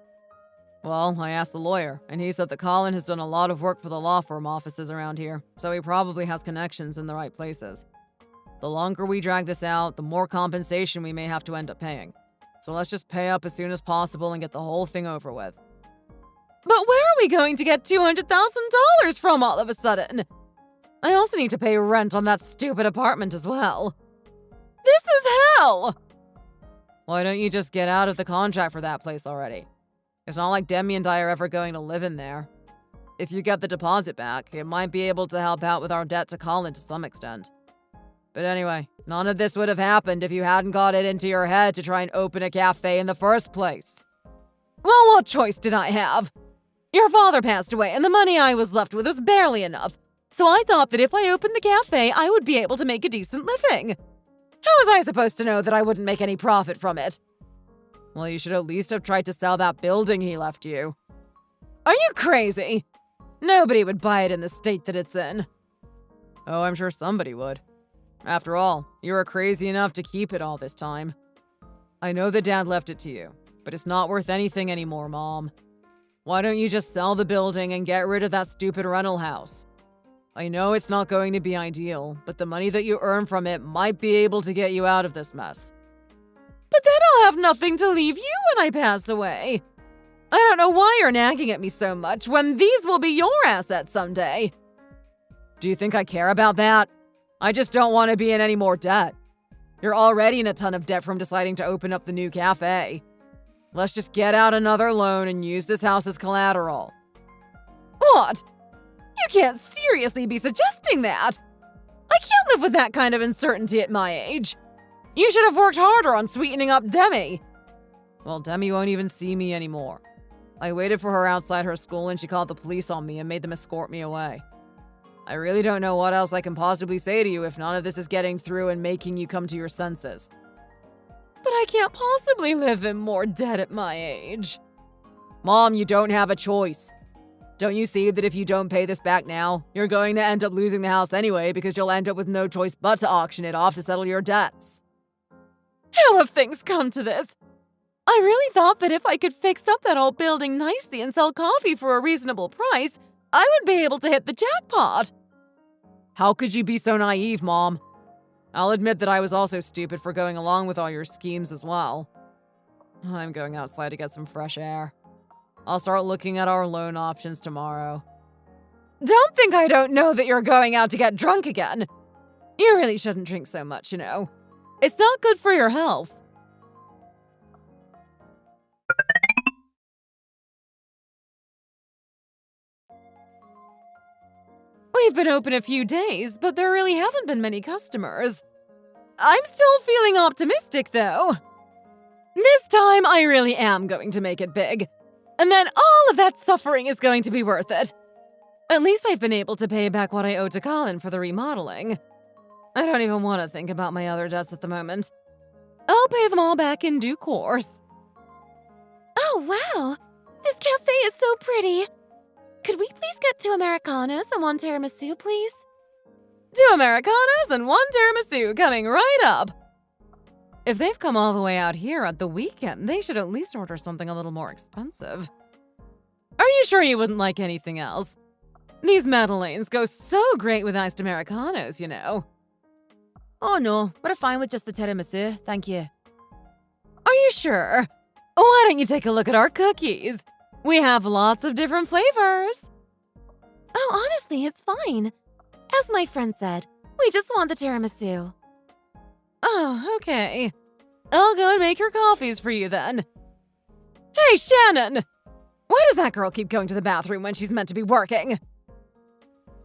Well, I asked the lawyer, and he said that Colin has done a lot of work for the law firm offices around here, so he probably has connections in the right places. The longer we drag this out, the more compensation we may have to end up paying. So let's just pay up as soon as possible and get the whole thing over with. But where are we going to get $200,000 from all of a sudden? I also need to pay rent on that stupid apartment as well. This is hell! Why don't you just get out of the contract for that place already? It's not like Demi and I are ever going to live in there. If you get the deposit back, it might be able to help out with our debt to Colin to some extent. But anyway, none of this would have happened if you hadn't got it into your head to try and open a cafe in the first place. Well, what choice did I have? Your father passed away and the money I was left with was barely enough. So I thought that if I opened the cafe, I would be able to make a decent living. How was I supposed to know that I wouldn't make any profit from it? Well, you should at least have tried to sell that building he left you. Are you crazy? Nobody would buy it in the state that it's in. Oh, I'm sure somebody would. After all, you were crazy enough to keep it all this time. I know that Dad left it to you, but it's not worth anything anymore, Mom. Why don't you just sell the building and get rid of that stupid rental house? I know it's not going to be ideal, but the money that you earn from it might be able to get you out of this mess. But then I'll have nothing to leave you when I pass away. I don't know why you're nagging at me so much when these will be your assets someday. Do you think I care about that? I just don't want to be in any more debt. You're already in a ton of debt from deciding to open up the new cafe. Let's just get out another loan and use this house as collateral. What? You can't seriously be suggesting that. I can't live with that kind of uncertainty at my age. You should have worked harder on sweetening up Demi. Well, Demi won't even see me anymore. I waited for her outside her school and she called the police on me and made them escort me away. I really don't know what else I can possibly say to you if none of this is getting through and making you come to your senses. But I can't possibly live in more debt at my age. Mom, you don't have a choice. Don't you see that if you don't pay this back now, you're going to end up losing the house anyway because you'll end up with no choice but to auction it off to settle your debts? How have things come to this? I really thought that if I could fix up that old building nicely and sell coffee for a reasonable price, I would be able to hit the jackpot. How could you be so naive, Mom? I'll admit that I was also stupid for going along with all your schemes as well. I'm going outside to get some fresh air. I'll start looking at our loan options tomorrow. Don't think I don't know that you're going out to get drunk again. You really shouldn't drink so much, you know. It's not good for your health. We've been open a few days, but there really haven't been many customers. I'm still feeling optimistic, though. This time, I really am going to make it big. And then all of that suffering is going to be worth it. At least I've been able to pay back what I owe to Colin for the remodeling. I don't even want to think about my other debts at the moment. I'll pay them all back in due course. Oh, wow! This cafe is so pretty! Could we please get 2 Americanos and 1 tiramisu, please? 2 Americanos and 1 tiramisu coming right up! If they've come all the way out here at the weekend, they should at least order something a little more expensive. Are you sure you wouldn't like anything else? These Madeleines go so great with iced Americanos, you know. Oh no, we're fine with just the tiramisu, thank you. Are you sure? Why don't you take a look at our cookies? We have lots of different flavors. Oh, honestly, it's fine. As my friend said, we just want the tiramisu. Oh, okay. I'll go and make your coffees for you then. Hey, Shannon! Why does that girl keep going to the bathroom when she's meant to be working?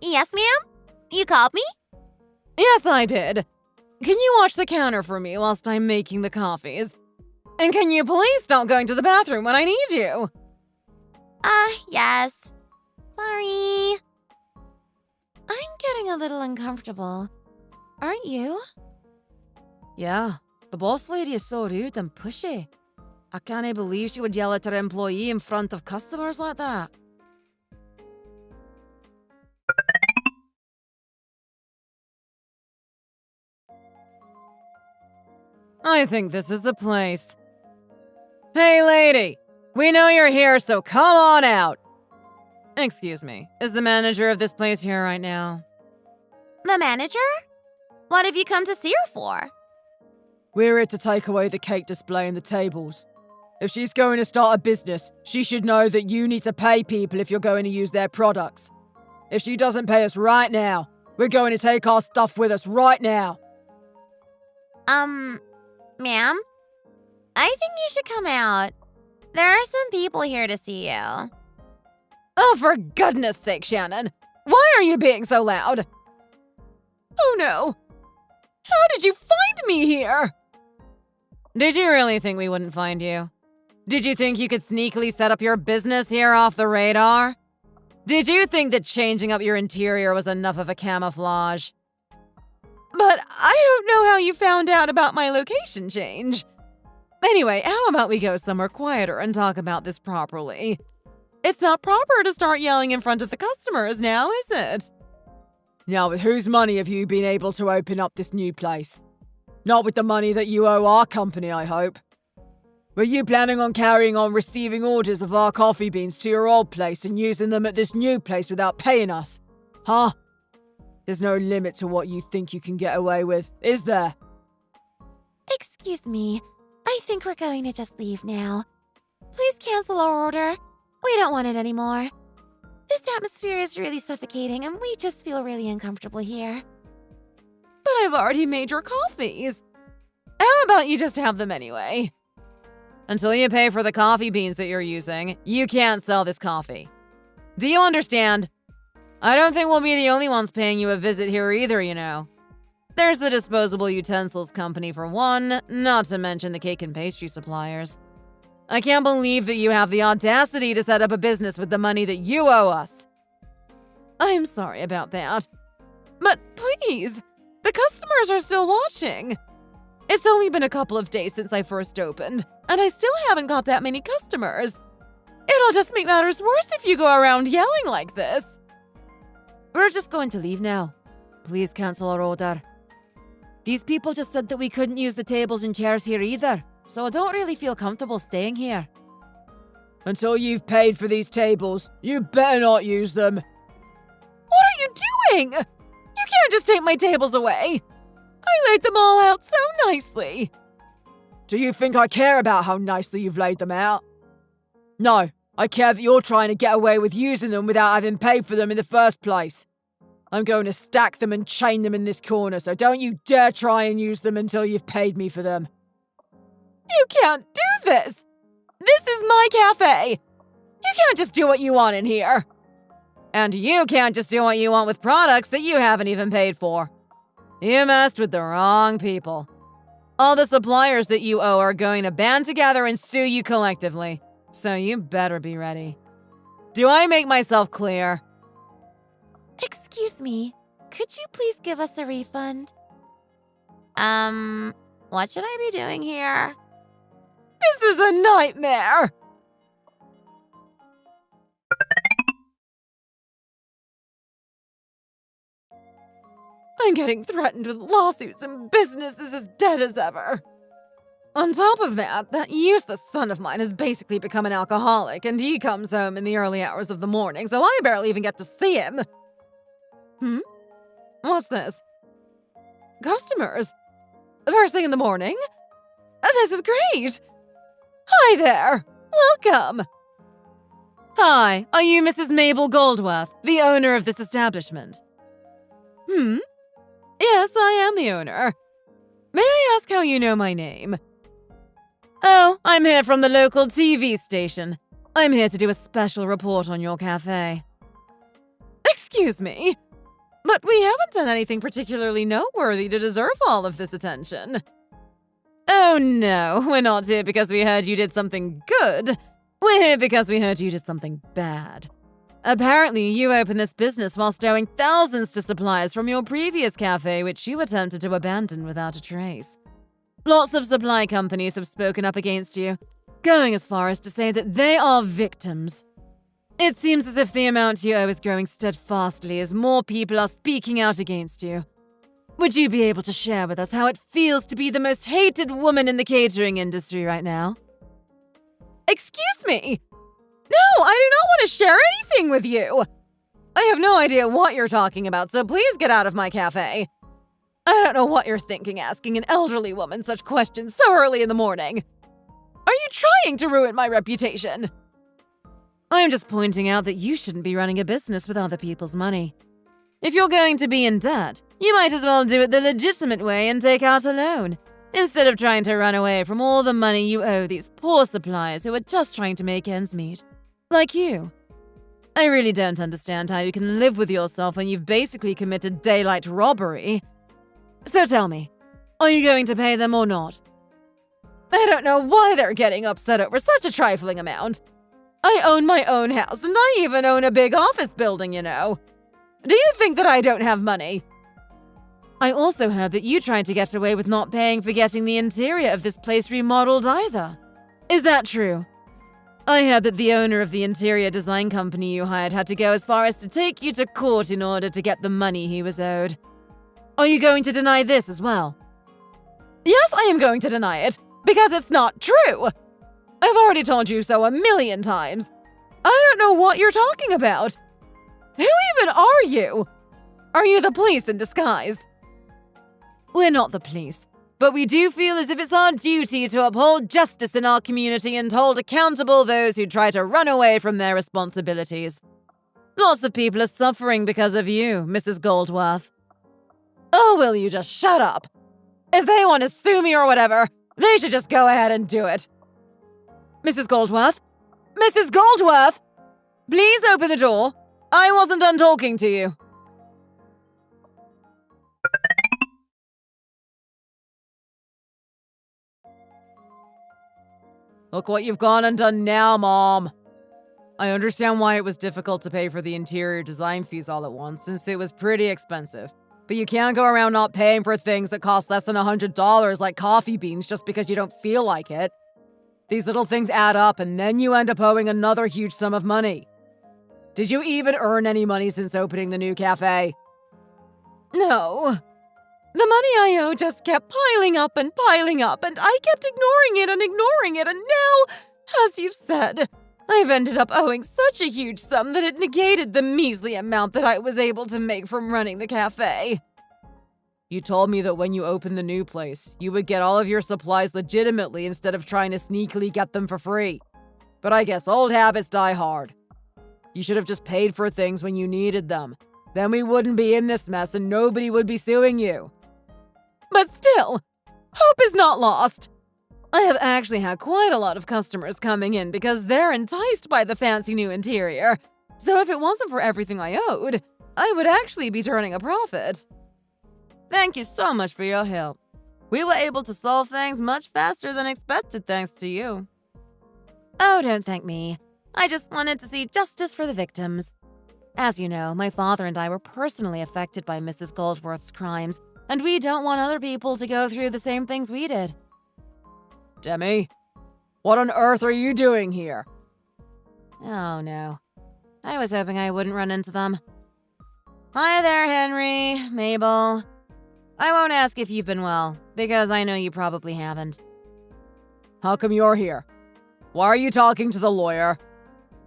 Yes, ma'am? You called me? Yes, I did. Can you watch the counter for me whilst I'm making the coffees? And can you please stop going to the bathroom when I need you? Yes. Sorry. I'm getting a little uncomfortable. Aren't you? Yeah, the boss lady is so rude and pushy. I can't believe she would yell at her employee in front of customers like that. I think this is the place. Hey, lady! We know you're here, so come on out! Excuse me, is the manager of this place here right now? The manager? What have you come to see her for? We're here to take away the cake display and the tables. If she's going to start a business, she should know that you need to pay people if you're going to use their products. If she doesn't pay us right now, we're going to take our stuff with us right now. Ma'am? I think you should come out. There are some people here to see you. Oh, for goodness sake, Shannon! Why are you being so loud? Oh no! How did you find me here? Did you really think we wouldn't find you? Did you think you could sneakily set up your business here off the radar? Did you think that changing up your interior was enough of a camouflage? But I don't know how you found out about my location change. Anyway, how about we go somewhere quieter and talk about this properly? It's not proper to start yelling in front of the customers now, is it? Now, with whose money have you been able to open up this new place? Not with the money that you owe our company, I hope. Were you planning on carrying on receiving orders of our coffee beans to your old place and using them at this new place without paying us? Huh? There's no limit to what you think you can get away with, is there? Excuse me, I think we're going to just leave now. Please cancel our order. We don't want it anymore. This atmosphere is really suffocating and we just feel really uncomfortable here. But I've already made your coffees. How about you just have them anyway? Until you pay for the coffee beans that you're using, you can't sell this coffee. Do you understand? I don't think we'll be the only ones paying you a visit here either, you know. There's the disposable utensils company for one, not to mention the cake and pastry suppliers. I can't believe that you have the audacity to set up a business with the money that you owe us. I'm sorry about that. But please, the customers are still watching. It's only been a couple of days since I first opened, and I still haven't got that many customers. It'll just make matters worse if you go around yelling like this. We're just going to leave now. Please cancel our order. These people just said that we couldn't use the tables and chairs here either, so I don't really feel comfortable staying here. Until you've paid for these tables, you better not use them. What are you doing? You can't just take my tables away. I laid them all out so nicely. Do you think I care about how nicely you've laid them out? No, I care that you're trying to get away with using them without having paid for them in the first place. I'm going to stack them and chain them in this corner, so don't you dare try and use them until you've paid me for them. You can't do this! This is my cafe! You can't just do what you want in here! And you can't just do what you want with products that you haven't even paid for. You messed with the wrong people. All the suppliers that you owe are going to band together and sue you collectively, so you better be ready. Do I make myself clear? Excuse me, could you please give us a refund? What should I be doing here? This is a nightmare! I'm getting threatened with lawsuits and business is as dead as ever. On top of that useless son of mine has basically become an alcoholic, and he comes home in the early hours of the morning, so I barely even get to see him. What's this? Customers? First thing in the morning? This is great! Hi there! Welcome! Hi, are you Mrs. Mabel Goldworth, the owner of this establishment? Yes, I am the owner. May I ask how you know my name? Oh, I'm here from the local TV station. I'm here to do a special report on your cafe. Excuse me, but we haven't done anything particularly noteworthy to deserve all of this attention. Oh no, we're not here because we heard you did something good. We're here because we heard you did something bad. Apparently, you opened this business whilst owing thousands to suppliers from your previous cafe, which you attempted to abandon without a trace. Lots of supply companies have spoken up against you, going as far as to say that they are victims. It seems as if the amount you owe is growing steadfastly as more people are speaking out against you. Would you be able to share with us how it feels to be the most hated woman in the catering industry right now? Excuse me! No, I do not want to share anything with you! I have no idea what you're talking about, so please get out of my cafe. I don't know what you're thinking asking an elderly woman such questions so early in the morning. Are you trying to ruin my reputation? I'm just pointing out that you shouldn't be running a business with other people's money. If you're going to be in debt, you might as well do it the legitimate way and take out a loan, instead of trying to run away from all the money you owe these poor suppliers who are just trying to make ends meet. Like you. I really don't understand how you can live with yourself when you've basically committed daylight robbery. So tell me, are you going to pay them or not? I don't know why they're getting upset over such a trifling amount. I own my own house, and I even own a big office building, you know. Do you think that I don't have money? I also heard that you tried to get away with not paying for getting the interior of this place remodeled either. Is that true? I heard that the owner of the interior design company you hired had to go as far as to take you to court in order to get the money he was owed. Are you going to deny this as well? Yes, I am going to deny it, because it's not true. I've already told you so 1,000,000 times. I don't know what you're talking about. Who even are you? Are you the police in disguise? We're not the police, but we do feel as if it's our duty to uphold justice in our community and hold accountable those who try to run away from their responsibilities. Lots of people are suffering because of you, Mrs. Goldworth. Oh, will you just shut up? If they want to sue me or whatever, they should just go ahead and do it. Mrs. Goldworth? Mrs. Goldworth! Please open the door. I wasn't done talking to you. Look what you've gone and done now, Mom. I understand why it was difficult to pay for the interior design fees all at once, since it was pretty expensive. But you can't go around not paying for things that cost less than $100 like coffee beans just because you don't feel like it. These little things add up, and then you end up owing another huge sum of money. Did you even earn any money since opening the new cafe? No. The money I owe just kept piling up, and I kept ignoring it, and now, as you've said, I've ended up owing such a huge sum that it negated the measly amount that I was able to make from running the cafe. You told me that when you opened the new place, you would get all of your supplies legitimately instead of trying to sneakily get them for free. But I guess old habits die hard. You should have just paid for things when you needed them. Then we wouldn't be in this mess and nobody would be suing you. But still, hope is not lost. I have actually had quite a lot of customers coming in because they're enticed by the fancy new interior. So if it wasn't for everything I owed, I would actually be turning a profit. Thank you so much for your help. We were able to solve things much faster than expected thanks to you. Oh, don't thank me. I just wanted to see justice for the victims. As you know, my father and I were personally affected by Mrs. Goldworth's crimes, and we don't want other people to go through the same things we did. Demi, what on earth are you doing here? Oh, no. I was hoping I wouldn't run into them. Hi there, Henry, Mabel. I won't ask if you've been well, because I know you probably haven't. How come you're here? Why are you talking to the lawyer?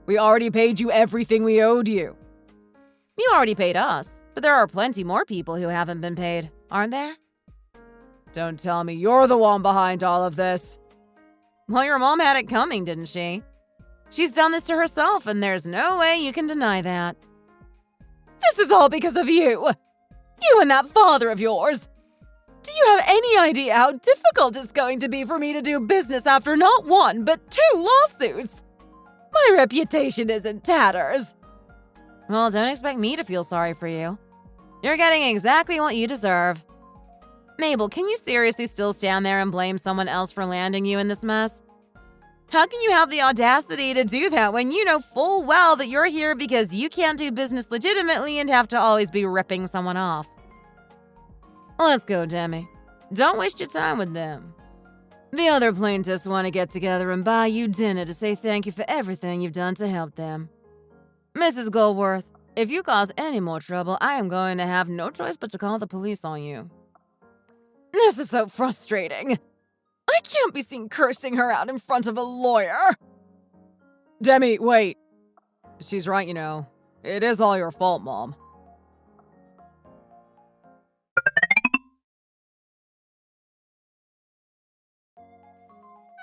We already paid you everything we owed you. You already paid us, but there are plenty more people who haven't been paid, aren't there? Don't tell me you're the one behind all of this. Well, your mom had it coming, didn't she? She's done this to herself, and there's no way you can deny that. This is all because of you! You and that father of yours! Do you have any idea how difficult it's going to be for me to do business after not one, but 2 lawsuits? My reputation is in tatters. Well, don't expect me to feel sorry for you. You're getting exactly what you deserve. Mabel, can you seriously still stand there and blame someone else for landing you in this mess? How can you have the audacity to do that when you know full well that you're here because you can't do business legitimately and have to always be ripping someone off? Let's go, Demi. Don't waste your time with them. The other plaintiffs want to get together and buy you dinner to say thank you for everything you've done to help them. Mrs. Goldworth, if you cause any more trouble, I am going to have no choice but to call the police on you. This is so frustrating. I can't be seen cursing her out in front of a lawyer. Demi, wait. She's right, you know. It is all your fault, Mom.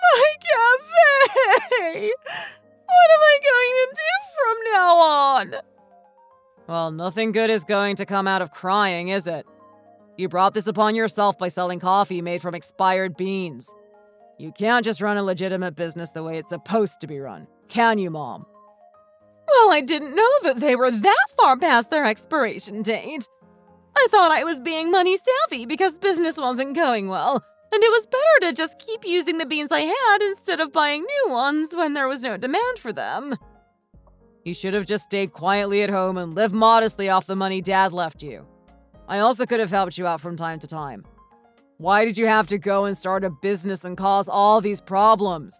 My cafe! What am I going to do from now on? Well, nothing good is going to come out of crying, is it? You brought this upon yourself by selling coffee made from expired beans. You can't just run a legitimate business the way it's supposed to be run, can you, Mom? Well, I didn't know that they were that far past their expiration date. I thought I was being money savvy because business wasn't going well, and it was better to just keep using the beans I had instead of buying new ones when there was no demand for them. You should have just stayed quietly at home and lived modestly off the money Dad left you. I also could have helped you out from time to time. Why did you have to go and start a business and cause all these problems?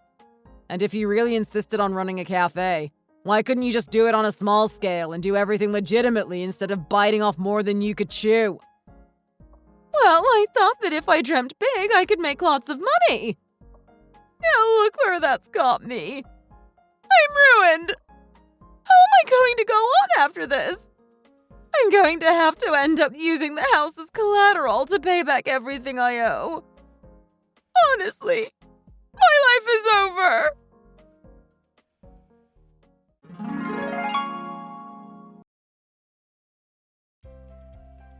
And if you really insisted on running a cafe, why couldn't you just do it on a small scale and do everything legitimately instead of biting off more than you could chew? Well, I thought that if I dreamt big, I could make lots of money. Now look where that's got me. I'm ruined. How am I going to go on after this? I'm going to have to end up using the house as collateral to pay back everything I owe. Honestly, my life is over.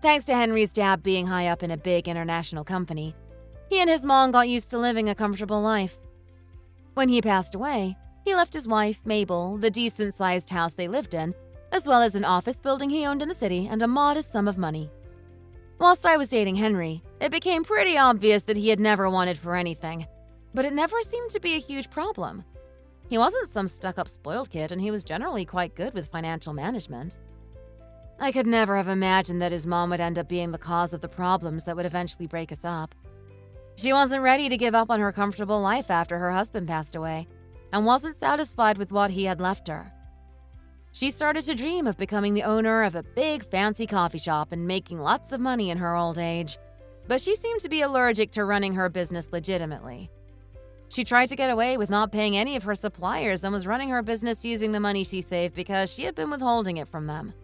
Thanks to Henry's dad being high up in a big international company, he and his mom got used to living a comfortable life. When he passed away, he left his wife, Mabel, the decent-sized house they lived in, as well as an office building he owned in the city and a modest sum of money. Whilst I was dating Henry, it became pretty obvious that he had never wanted for anything, but it never seemed to be a huge problem. He wasn't some stuck-up spoiled kid, and he was generally quite good with financial management. I could never have imagined that his mom would end up being the cause of the problems that would eventually break us up. She wasn't ready to give up on her comfortable life after her husband passed away, and wasn't satisfied with what he had left her. She started to dream of becoming the owner of a big fancy coffee shop and making lots of money in her old age, but she seemed to be allergic to running her business legitimately. She tried to get away with not paying any of her suppliers and was running her business using the money she saved because she had been withholding it from them.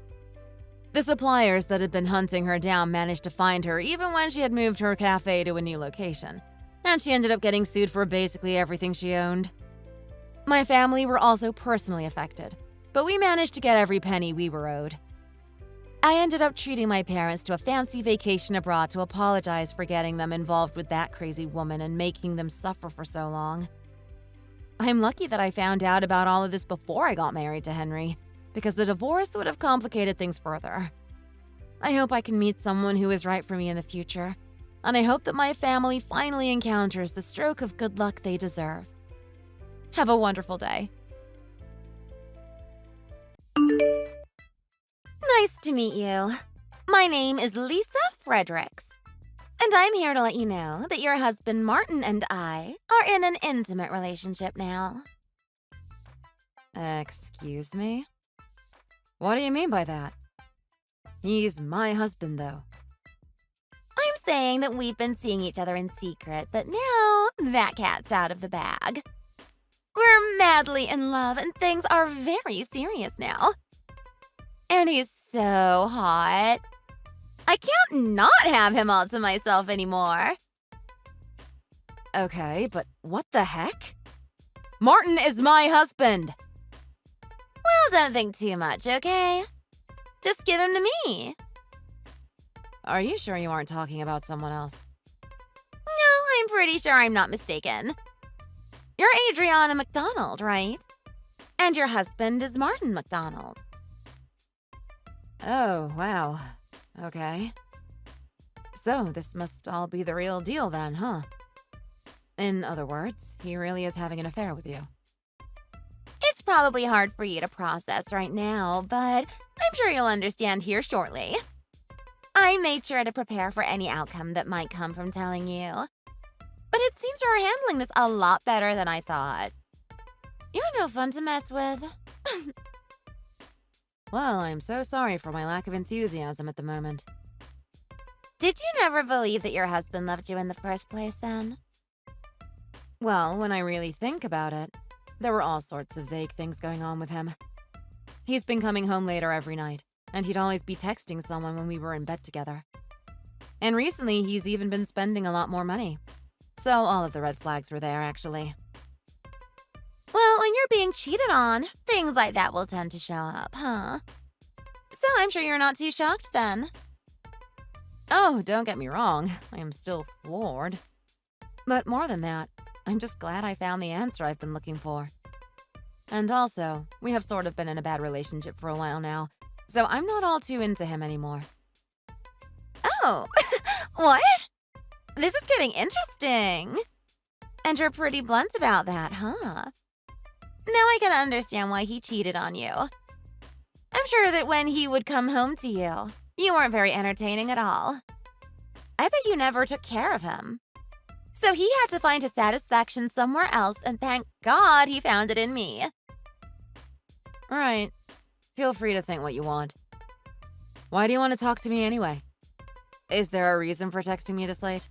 The suppliers that had been hunting her down managed to find her even when she had moved her cafe to a new location, and she ended up getting sued for basically everything she owned. My family were also personally affected, but we managed to get every penny we were owed. I ended up treating my parents to a fancy vacation abroad to apologize for getting them involved with that crazy woman and making them suffer for so long. I'm lucky that I found out about all of this before I got married to Henry, because the divorce would have complicated things further. I hope I can meet someone who is right for me in the future, and I hope that my family finally encounters the stroke of good luck they deserve. Have a wonderful day. Nice to meet you. My name is Lisa Fredericks, and I'm here to let you know that your husband Martin and I are in an intimate relationship now. Excuse me? What do you mean by that? He's my husband, though. I'm saying that we've been seeing each other in secret, but now that cat's out of the bag. We're madly in love, and things are very serious now. And he's so hot. I can't not have him all to myself anymore. Okay, but what the heck? Martin is my husband! Well, don't think too much, okay? Just give him to me. Are you sure you aren't talking about someone else? No, I'm pretty sure I'm not mistaken. You're Adriana McDonald, right? And your husband is Martin McDonald. Oh, wow. Okay. So, this must all be the real deal then, huh? In other words, he really is having an affair with you. It's probably hard for you to process right now, but I'm sure you'll understand here shortly. I made sure to prepare for any outcome that might come from telling you. But it seems you're handling this a lot better than I thought. You're no fun to mess with. Well, I'm so sorry for my lack of enthusiasm at the moment. Did you never believe that your husband loved you in the first place then? Well, when I really think about it, there were all sorts of vague things going on with him. He's been coming home later every night, and he'd always be texting someone when we were in bed together. And recently, he's even been spending a lot more money. So all of the red flags were there, actually. Well, when you're being cheated on, things like that will tend to show up, huh? So I'm sure you're not too shocked then. Oh, don't get me wrong, I am still floored. But more than that, I'm just glad I found the answer I've been looking for. And also, we have sort of been in a bad relationship for a while now, so I'm not all too into him anymore. Oh, what? This is getting interesting. And you're pretty blunt about that, huh? Now I can understand why he cheated on you. I'm sure that when he would come home to you, you weren't very entertaining at all. I bet you never took care of him. So he had to find his satisfaction somewhere else, and thank God he found it in me. Right. Feel free to think what you want. Why do you want to talk to me anyway? Is there a reason for texting me this late?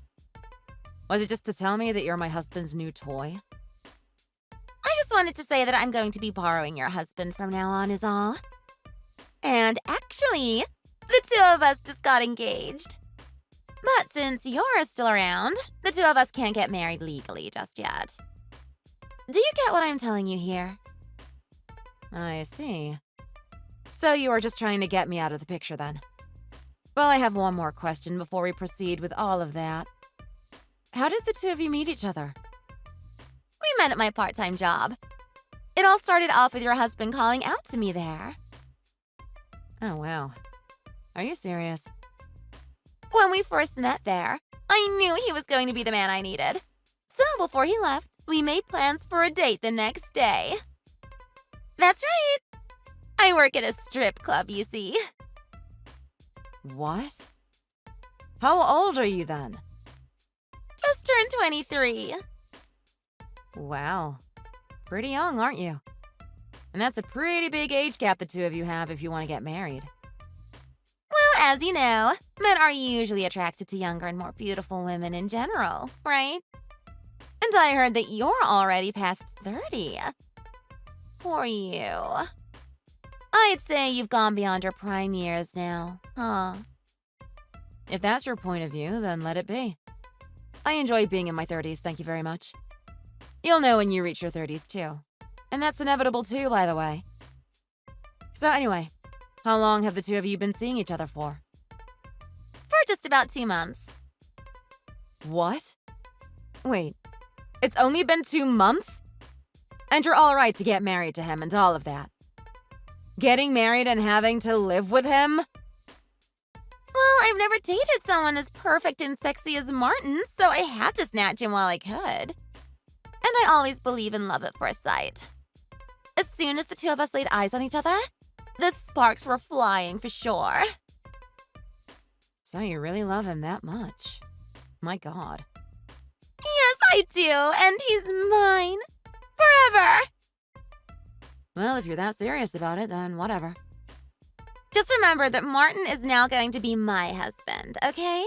Was it just to tell me that you're my husband's new toy? I just wanted to say that I'm going to be borrowing your husband from now on is all. And actually, the two of us just got engaged. But since you're still around, the two of us can't get married legally just yet. Do you get what I'm telling you here? I see. So you are just trying to get me out of the picture then. Well, I have one more question before we proceed with all of that. How did the two of you meet each other? We met at my part-time job. It all started off with your husband calling out to me there. Oh, wow. Are you serious? When we first met there, I knew he was going to be the man I needed. So before he left, we made plans for a date the next day. That's right. I work at a strip club, you see. What? How old are you then? Just turned 23. Wow. Pretty young, aren't you? And that's a pretty big age gap the two of you have if you want to get married. Well, as you know, men are usually attracted to younger and more beautiful women in general, right? And I heard that you're already past 30. Poor you. I'd say you've gone beyond your prime years now, huh? If that's your point of view, then let it be. I enjoy being in my 30s, thank you very much. You'll know when you reach your 30s, too. And that's inevitable, too, by the way. So anyway, how long have the two of you been seeing each other for? For just about 2 months. What? Wait, it's only been 2 months? And you're all right to get married to him and all of that. Getting married and having to live with him? Well, I've never dated someone as perfect and sexy as Martin, so I had to snatch him while I could. And I always believe in love at first sight. As soon as the two of us laid eyes on each other, the sparks were flying for sure. So you really love him that much? My God. Yes, I do, and he's mine. Forever. Well, if you're that serious about it, then whatever. Just remember that Martin is now going to be my husband, okay?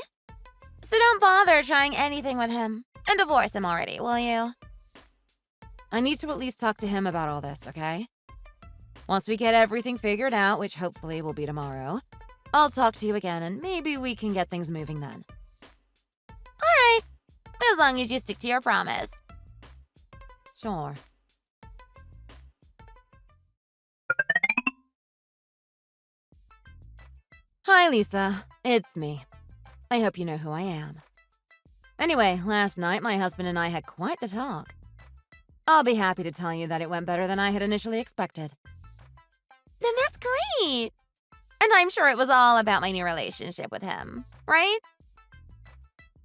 So don't bother trying anything with him. And divorce him already, will you? I need to at least talk to him about all this, okay? Once we get everything figured out, which hopefully will be tomorrow, I'll talk to you again and maybe we can get things moving then. Alright, as long as you stick to your promise. Sure. Hi, Lisa. It's me. I hope you know who I am. Anyway, last night my husband and I had quite the talk. I'll be happy to tell you that it went better than I had initially expected. Then that's great. And I'm sure it was all about my new relationship with him, right?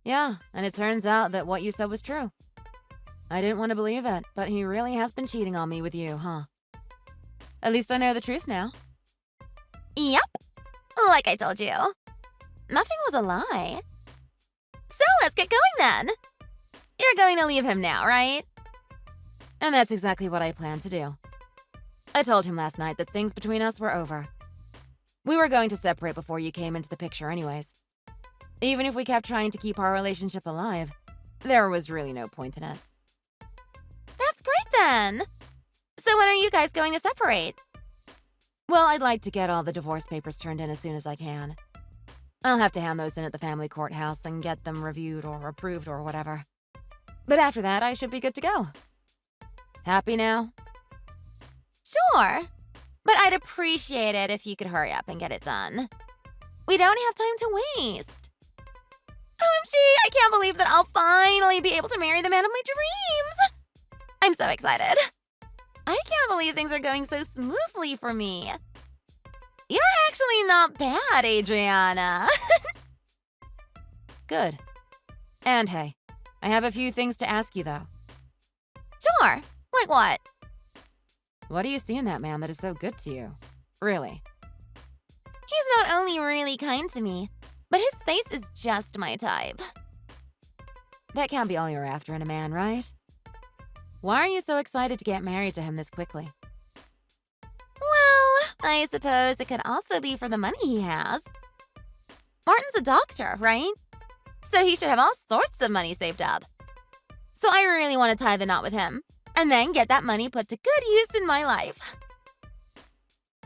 Yeah, and it turns out that what you said was true. I didn't want to believe it, but he really has been cheating on me with you, huh? At least I know the truth now. Yep. Like I told you. Nothing was a lie. So let's get going then. You're going to leave him now, right? And that's exactly what I planned to do. I told him last night that things between us were over. We were going to separate before you came into the picture anyways. Even if we kept trying to keep our relationship alive, there was really no point in it. That's great then. So when are you guys going to separate? Well, I'd like to get all the divorce papers turned in as soon as I can. I'll have to hand those in at the family courthouse and get them reviewed or approved or whatever. But after that, I should be good to go. Happy now? Sure. But I'd appreciate it if you could hurry up and get it done. We don't have time to waste. OMG, I can't believe that I'll finally be able to marry the man of my dreams. I'm so excited. I can't believe things are going so smoothly for me. You're actually not bad, Adriana. Good. And hey, I have a few things to ask you, though. Sure. Like what? What do you see in that man that is so good to you? Really? He's not only really kind to me, but his face is just my type. That can't be all you're after in a man, right? Why are you so excited to get married to him this quickly? Well, I suppose it could also be for the money he has. Martin's a doctor, right? So he should have all sorts of money saved up. So I really want to tie the knot with him, and then get that money put to good use in my life.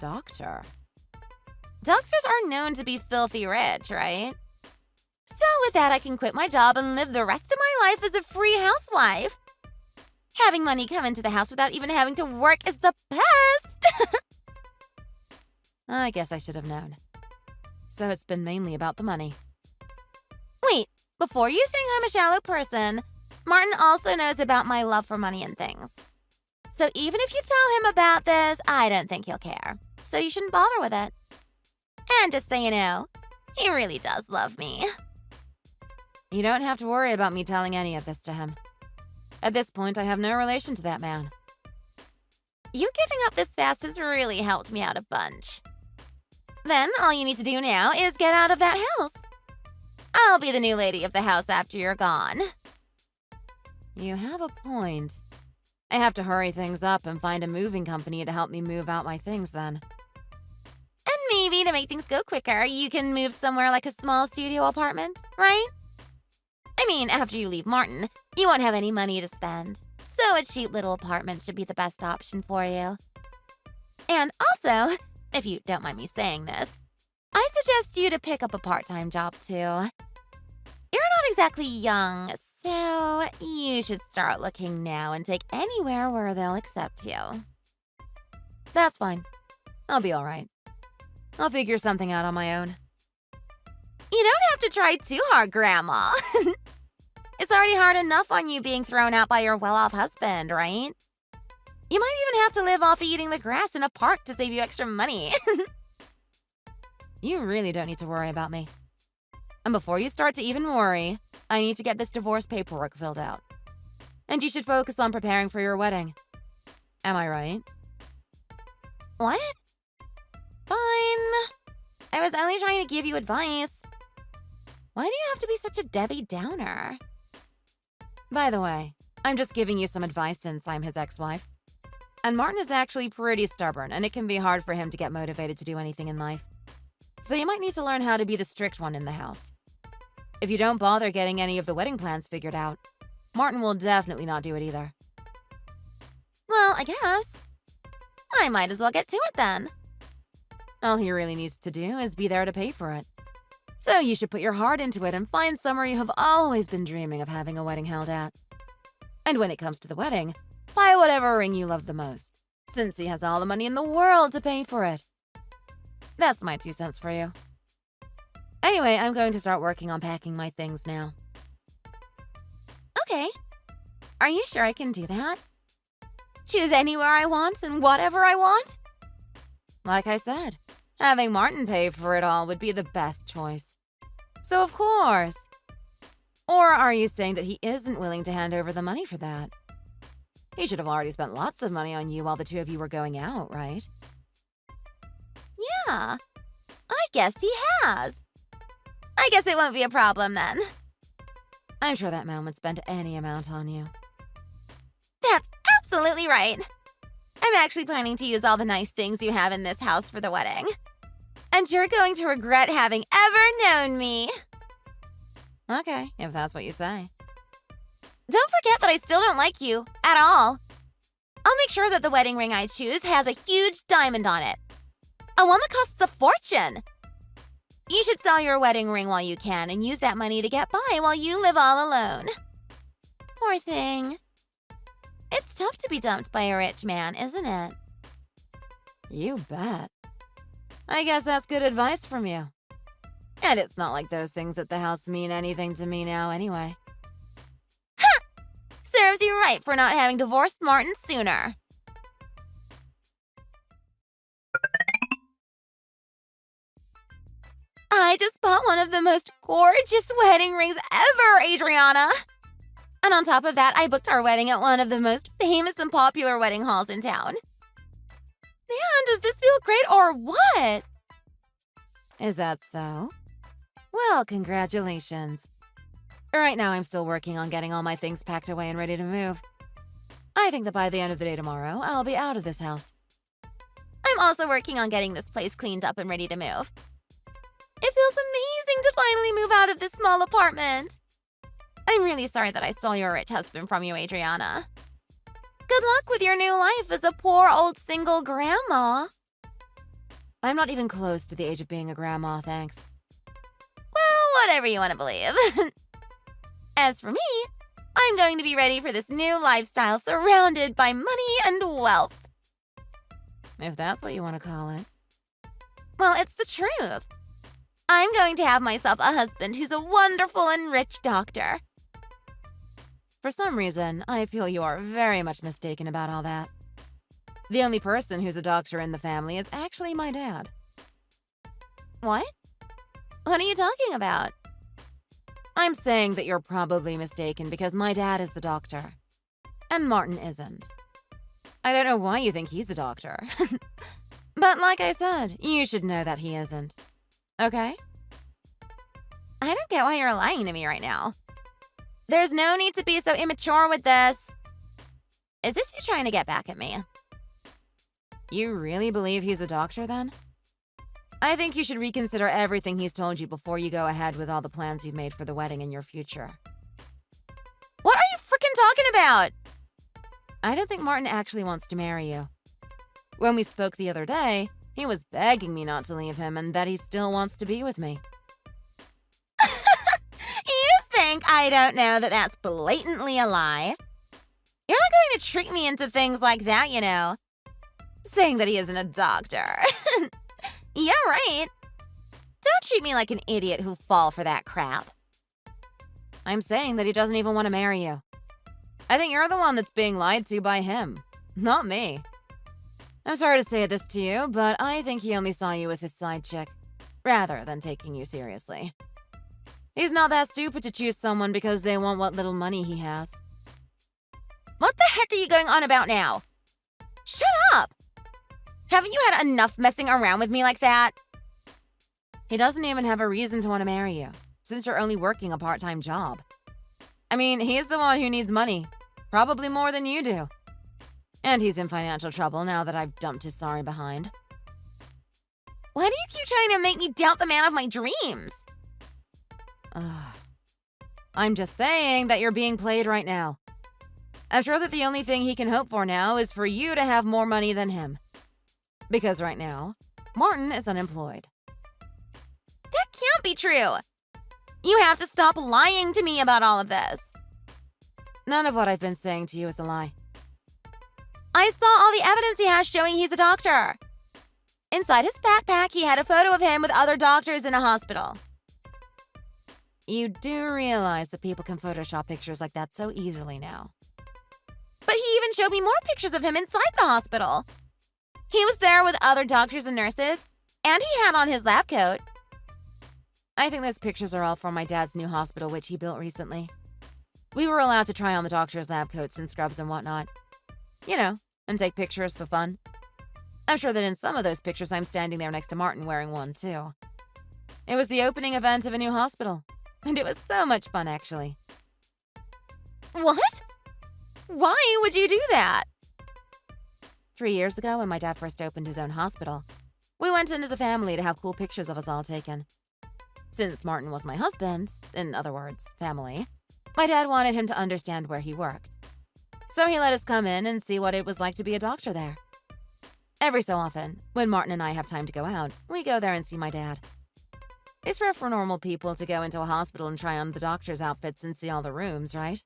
Doctor? Doctors are known to be filthy rich, right? So with that, I can quit my job and live the rest of my life as a free housewife. Having money come into the house without even having to work is the best! I guess I should have known. So it's been mainly about the money. Wait, before you think I'm a shallow person, Martin also knows about my love for money and things. So even if you tell him about this, I don't think he'll care. So you shouldn't bother with it. And just so you know, he really does love me. You don't have to worry about me telling any of this to him. At this point, I have no relation to that man. You giving up this fast has really helped me out a bunch. Then all you need to do now is get out of that house. I'll be the new lady of the house after you're gone. You have a point. I have to hurry things up and find a moving company to help me move out my things then. And maybe to make things go quicker, you can move somewhere like a small studio apartment, right? I mean, after you leave Martin, you won't have any money to spend. So a cheap little apartment should be the best option for you. And also, if you don't mind me saying this, I suggest you to pick up a part-time job too. You're not exactly young, so you should start looking now and take anywhere where they'll accept you. That's fine. I'll be all right. I'll figure something out on my own. You don't have to try too hard, Grandma. It's already hard enough on you being thrown out by your well-off husband, right? You might even have to live off eating the grass in a park to save you extra money. You really don't need to worry about me. And before you start to even worry, I need to get this divorce paperwork filled out. And you should focus on preparing for your wedding. Am I right? What? Fine. I was only trying to give you advice. Why do you have to be such a Debbie Downer? By the way, I'm just giving you some advice since I'm his ex-wife. And Martin is actually pretty stubborn, and it can be hard for him to get motivated to do anything in life. So you might need to learn how to be the strict one in the house. If you don't bother getting any of the wedding plans figured out, Martin will definitely not do it either. Well, I guess I might as well get to it then. All he really needs to do is be there to pay for it. So you should put your heart into it and find somewhere you have always been dreaming of having a wedding held at. And when it comes to the wedding, buy whatever ring you love the most, since he has all the money in the world to pay for it. That's my 2 cents for you. Anyway, I'm going to start working on packing my things now. Okay. Are you sure I can do that? Choose anywhere I want and whatever I want? Like I said, having Martin pay for it all would be the best choice. So of course. Or are you saying that he isn't willing to hand over the money for that? He should have already spent lots of money on you while the two of you were going out, right? Yeah, I guess he has. I guess it won't be a problem then. I'm sure that man would spend any amount on you. That's absolutely right. I'm actually planning to use all the nice things you have in this house for the wedding. And you're going to regret having ever known me. Okay, if that's what you say. Don't forget that I still don't like you at all. I'll make sure that the wedding ring I choose has a huge diamond on it. A one that costs a fortune. You should sell your wedding ring while you can and use that money to get by while you live all alone. Poor thing. It's tough to be dumped by a rich man, isn't it? You bet. I guess that's good advice from you. And it's not like those things at the house mean anything to me now anyway. Ha! Serves you right for not having divorced Martin sooner. I just bought one of the most gorgeous wedding rings ever, Adriana. And on top of that, I booked our wedding at one of the most famous and popular wedding halls in town. Man, does this feel great or what? Is that so? Well, congratulations. Right now, I'm still working on getting all my things packed away and ready to move. I think that by the end of the day tomorrow, I'll be out of this house. I'm also working on getting this place cleaned up and ready to move. It feels amazing to finally move out of this small apartment. I'm really sorry that I stole your rich husband from you, Adriana. Good luck with your new life as a poor old single grandma. I'm not even close to the age of being a grandma, thanks. Well, whatever you want to believe. As for me, I'm going to be ready for this new lifestyle surrounded by money and wealth. If that's what you want to call it. Well, it's the truth. I'm going to have myself a husband who's a wonderful and rich doctor. For some reason, I feel you are very much mistaken about all that. The only person who's a doctor in the family is actually my dad. What? What are you talking about? I'm saying that you're probably mistaken because my dad is the doctor. And Martin isn't. I don't know why you think he's a doctor. But like I said, you should know that he isn't. Okay? I don't get why you're lying to me right now. There's no need to be so immature with this. Is this you trying to get back at me? You really believe he's a doctor then? I think you should reconsider everything he's told you before you go ahead with all the plans you've made for the wedding in your future. What are you freaking talking about? I don't think Martin actually wants to marry you. When we spoke the other day, he was begging me not to leave him and that he still wants to be with me. You think I don't know that that's blatantly a lie? You're not going to trick me into things like that, you know. Saying that he isn't a doctor. Yeah, right. Don't treat me like an idiot who'll fall for that crap. I'm saying that he doesn't even want to marry you. I think you're the one that's being lied to by him, not me. I'm sorry to say this to you, but I think he only saw you as his side chick, rather than taking you seriously. He's not that stupid to choose someone because they want what little money he has. What the heck are you going on about now? Shut up! Haven't you had enough messing around with me like that? He doesn't even have a reason to want to marry you, since you're only working a part-time job. I mean, he's the one who needs money, probably more than you do. And he's in financial trouble now that I've dumped his sorry behind. Why do you keep trying to make me doubt the man of my dreams? I'm just saying that you're being played right now. I'm sure that the only thing he can hope for now is for you to have more money than him. Because right now, Martin is unemployed. That can't be true. You have to stop lying to me about all of this. None of what I've been saying to you is a lie. I saw all the evidence he has showing he's a doctor. Inside his backpack, he had a photo of him with other doctors in a hospital. You do realize that people can Photoshop pictures like that so easily now. But he even showed me more pictures of him inside the hospital. He was there with other doctors and nurses, and he had on his lab coat. I think those pictures are all from my dad's new hospital, which he built recently. We were allowed to try on the doctor's lab coats and scrubs and whatnot. You know, and take pictures for fun. I'm sure that in some of those pictures I'm standing there next to Martin wearing one, too. It was the opening event of a new hospital, and it was so much fun, actually. What? Why would you do that? 3 years ago, when my dad first opened his own hospital, we went in as a family to have cool pictures of us all taken. Since Martin was my husband, in other words, family, my dad wanted him to understand where he worked. So he let us come in and see what it was like to be a doctor there. Every so often, when Martin and I have time to go out, we go there and see my dad. It's rare for normal people to go into a hospital and try on the doctor's outfits and see all the rooms, right?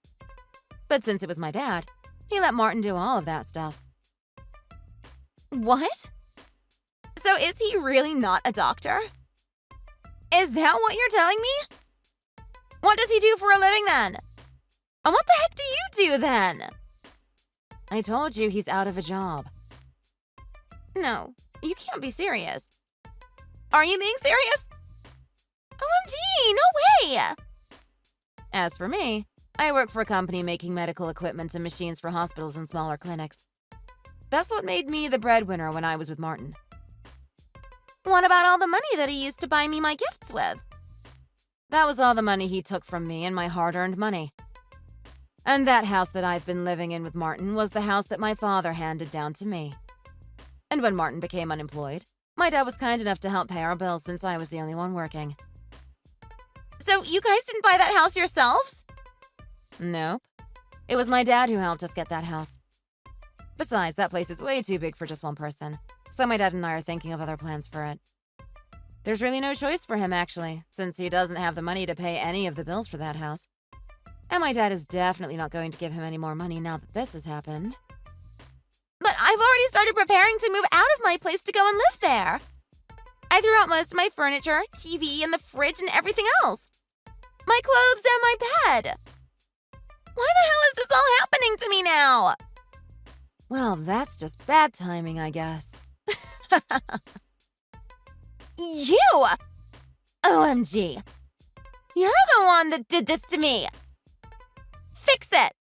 But since it was my dad, he let Martin do all of that stuff. What? So is he really not a doctor? Is that what you're telling me? What does he do for a living then? And what the heck do you do then? I told you he's out of a job. No, you can't be serious. Are you being serious? OMG, no way! As for me, I work for a company making medical equipment and machines for hospitals and smaller clinics. That's what made me the breadwinner when I was with Martin. What about all the money that he used to buy me my gifts with? That was all the money he took from me and my hard-earned money. And that house that I've been living in with Martin was the house that my father handed down to me. And when Martin became unemployed, my dad was kind enough to help pay our bills since I was the only one working. So you guys didn't buy that house yourselves? Nope. It was my dad who helped us get that house. Besides, that place is way too big for just one person, so my dad and I are thinking of other plans for it. There's really no choice for him, actually, since he doesn't have the money to pay any of the bills for that house. And my dad is definitely not going to give him any more money now that this has happened. But I've already started preparing to move out of my place to go and live there. I threw out most of my furniture, TV, and the fridge and everything else. My clothes and my bed. Why the hell is this all happening to me now? Well, that's just bad timing, I guess. You! OMG. You're the one that did this to me. Fix it!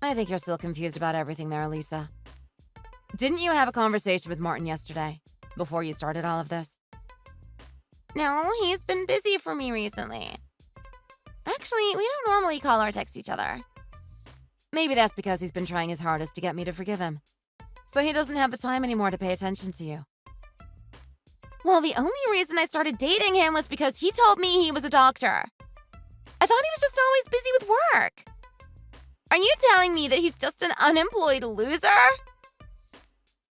I think you're still confused about everything there, Lisa. Didn't you have a conversation with Martin yesterday, before you started all of this? No, he's been busy for me recently. Actually, we don't normally call or text each other. Maybe that's because he's been trying his hardest to get me to forgive him. So he doesn't have the time anymore to pay attention to you. Well, the only reason I started dating him was because he told me he was a doctor. I thought he was just always busy with work. Are you telling me that he's just an unemployed loser?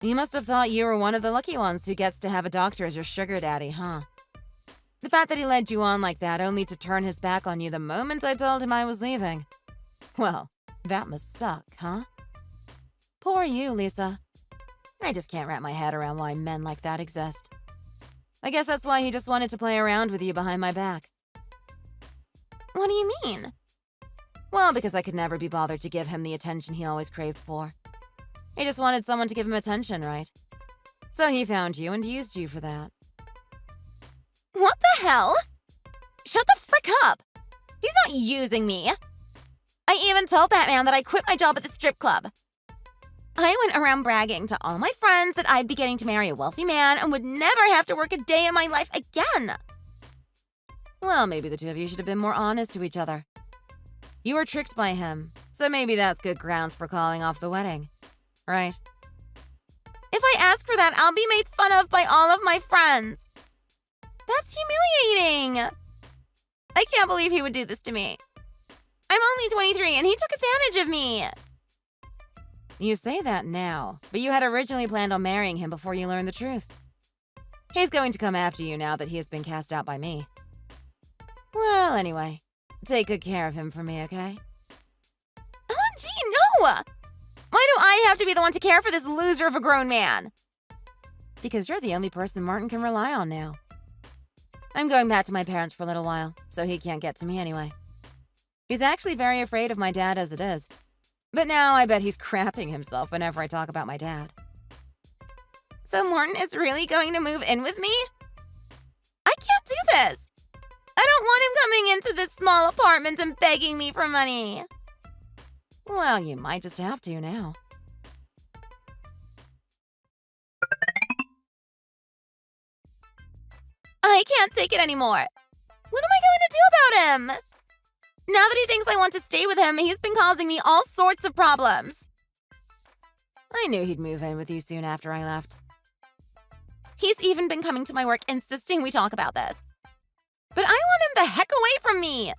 You must have thought you were one of the lucky ones who gets to have a doctor as your sugar daddy, huh? The fact that he led you on like that only to turn his back on you the moment I told him I was leaving. Well, that must suck, huh? Poor you, Lisa. I just can't wrap my head around why men like that exist. I guess that's why he just wanted to play around with you behind my back. What do you mean? Well, because I could never be bothered to give him the attention he always craved for. He just wanted someone to give him attention, right? So he found you and used you for that. What the hell? Shut the frick Break up! He's not using me. I even told that man that I quit my job at the strip club. I went around bragging to all my friends that I'd be getting to marry a wealthy man and would never have to work a day in my life again. Well, maybe the two of you should have been more honest to each other. You were tricked by him, so maybe that's good grounds for calling off the wedding, right? If I ask for that, I'll be made fun of by all of my friends. That's humiliating. I can't believe he would do this to me. I'm only 23 and he took advantage of me. You say that now, but you had originally planned on marrying him before you learned the truth. He's going to come after you now that he has been cast out by me. Well, anyway, take good care of him for me, okay? OMG, no! Why do I have to be the one to care for this loser of a grown man? Because you're the only person Martin can rely on now. I'm going back to my parents for a little while, so he can't get to me anyway. He's actually very afraid of my dad as it is. But now I bet he's crapping himself whenever I talk about my dad. So Martin is really going to move in with me? I can't do this. I don't want him coming into this small apartment and begging me for money. Well, you might just have to now. I can't take it anymore. What am I going to do about him? Now that he thinks I want to stay with him, he's been causing me all sorts of problems. I knew he'd move in with you soon after I left. He's even been coming to my work insisting we talk about this. But I want him the heck away from me.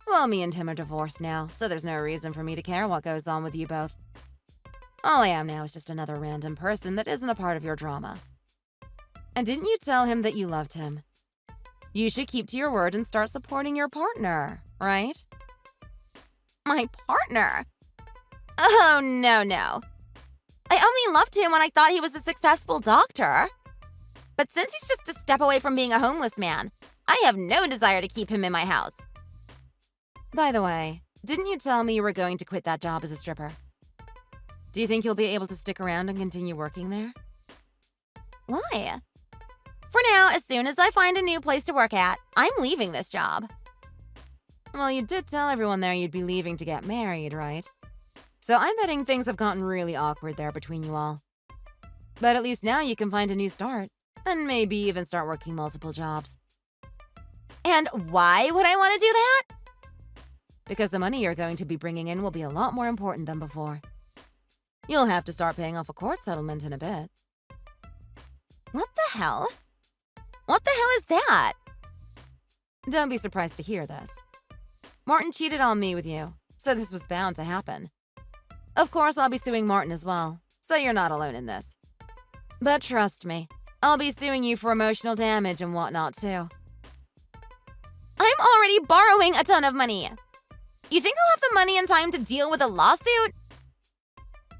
Well, me and him are divorced now, so there's no reason for me to care what goes on with you both. All I am now is just another random person that isn't a part of your drama. And didn't you tell him that you loved him? You should keep to your word and start supporting your partner, right? My partner? Oh, no. I only loved him when I thought he was a successful doctor. But since he's just a step away from being a homeless man, I have no desire to keep him in my house. By the way, didn't you tell me you were going to quit that job as a stripper? Do you think you'll be able to stick around and continue working there? Why? For now, as soon as I find a new place to work at, I'm leaving this job. Well, you did tell everyone there you'd be leaving to get married, right? So I'm betting things have gotten really awkward there between you all. But at least now you can find a new start, and maybe even start working multiple jobs. And why would I want to do that? Because the money you're going to be bringing in will be a lot more important than before. You'll have to start paying off a court settlement in a bit. What the hell? What the hell is that? Don't be surprised to hear this. Martin cheated on me with you, so this was bound to happen. Of course, I'll be suing Martin as well, so you're not alone in this. But trust me, I'll be suing you for emotional damage and whatnot too. I'm already borrowing a ton of money. You think I'll have the money and time to deal with a lawsuit?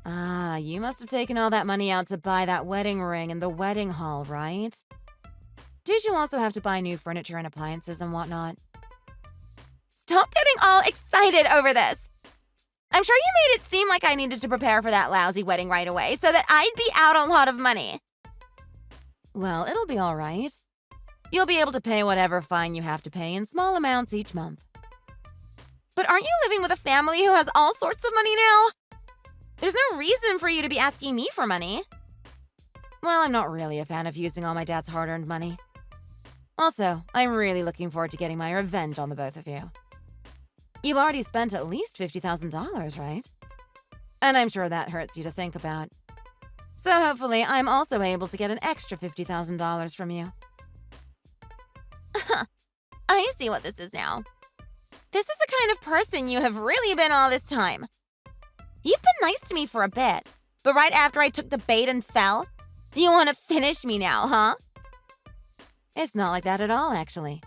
Ah, you must have taken all that money out to buy that wedding ring and the wedding hall, right? Did you also have to buy new furniture and appliances and whatnot? Stop getting all excited over this. I'm sure you made it seem like I needed to prepare for that lousy wedding right away so that I'd be out a lot of money. Well, it'll be all right. You'll be able to pay whatever fine you have to pay in small amounts each month. But aren't you living with a family who has all sorts of money now? There's no reason for you to be asking me for money. Well, I'm not really a fan of using all my dad's hard-earned money. Also, I'm really looking forward to getting my revenge on the both of you. You've already spent at least $50,000, right? And I'm sure that hurts you to think about. So hopefully, I'm also able to get an extra $50,000 from you. I see what this is now. This is the kind of person you have really been all this time. You've been nice to me for a bit, but right after I took the bait and fell, you want to finish me now, huh? It's not like that at all, actually.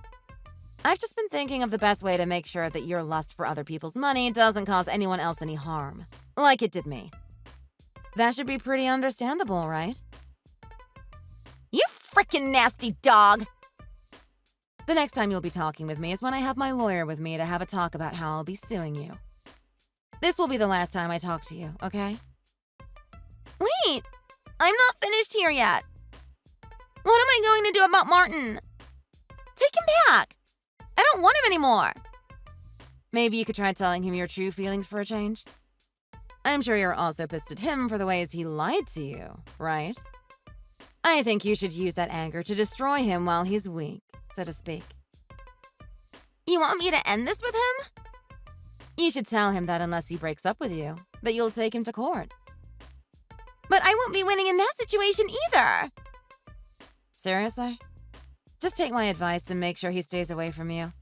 I've just been thinking of the best way to make sure that your lust for other people's money doesn't cause anyone else any harm, like it did me. That should be pretty understandable, right? You frickin' nasty dog! The next time you'll be talking with me is when I have my lawyer with me to have a talk about how I'll be suing you. This will be the last time I talk to you, okay? Wait! I'm not finished here yet. What am I going to do about Martin? Take him back. I don't want him anymore. Maybe you could try telling him your true feelings for a change? I'm sure you're also pissed at him for the ways he lied to you, right? I think you should use that anger to destroy him while he's weak, so to speak. You want me to end this with him? You should tell him that unless he breaks up with you, that you'll take him to court. But I won't be winning in that situation either. Seriously? Just take my advice and make sure he stays away from you.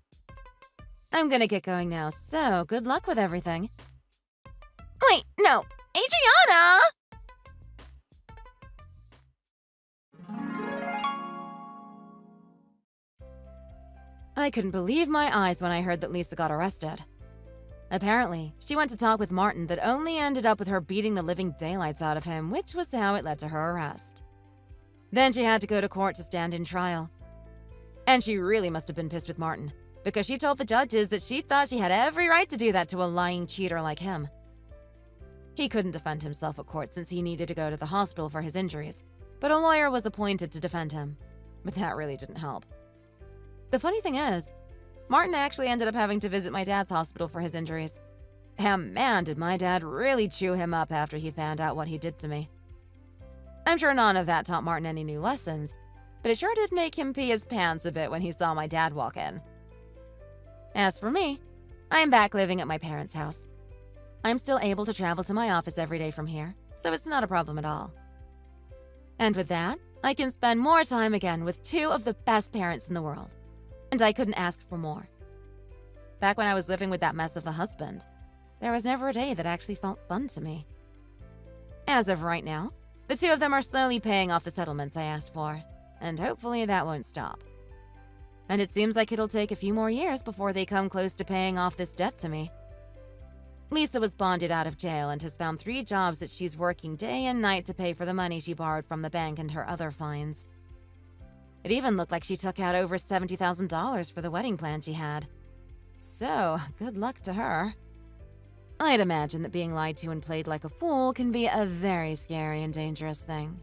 I'm gonna get going now, so good luck with everything. Wait, no, Adriana! I couldn't believe my eyes when I heard that Lisa got arrested. Apparently, she went to talk with Martin that only ended up with her beating the living daylights out of him, which was how it led to her arrest. Then she had to go to court to stand in trial. And she really must have been pissed with Martin, because she told the judges that she thought she had every right to do that to a lying cheater like him. He couldn't defend himself at court since he needed to go to the hospital for his injuries, but a lawyer was appointed to defend him. But that really didn't help. The funny thing is, Martin actually ended up having to visit my dad's hospital for his injuries. And man, did my dad really chew him up after he found out what he did to me. I'm sure none of that taught Martin any new lessons, but it sure did make him pee his pants a bit when he saw my dad walk in. As for me, I'm back living at my parents' house. I'm still able to travel to my office every day from here, so it's not a problem at all. And with that, I can spend more time again with two of the best parents in the world. And I couldn't ask for more. Back when I was living with that mess of a husband, there was never a day that actually felt fun to me. As of right now, the two of them are slowly paying off the settlements I asked for, and hopefully that won't stop. And it seems like it'll take a few more years before they come close to paying off this debt to me. Lisa was bonded out of jail and has found 3 jobs that she's working day and night to pay for the money she borrowed from the bank and her other fines. It even looked like she took out over $70,000 for the wedding plan she had. So, good luck to her. I'd imagine that being lied to and played like a fool can be a very scary and dangerous thing.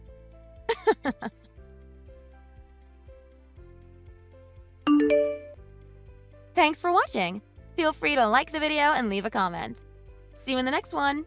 Thanks for watching! Feel free to like the video and leave a comment. See you in the next one!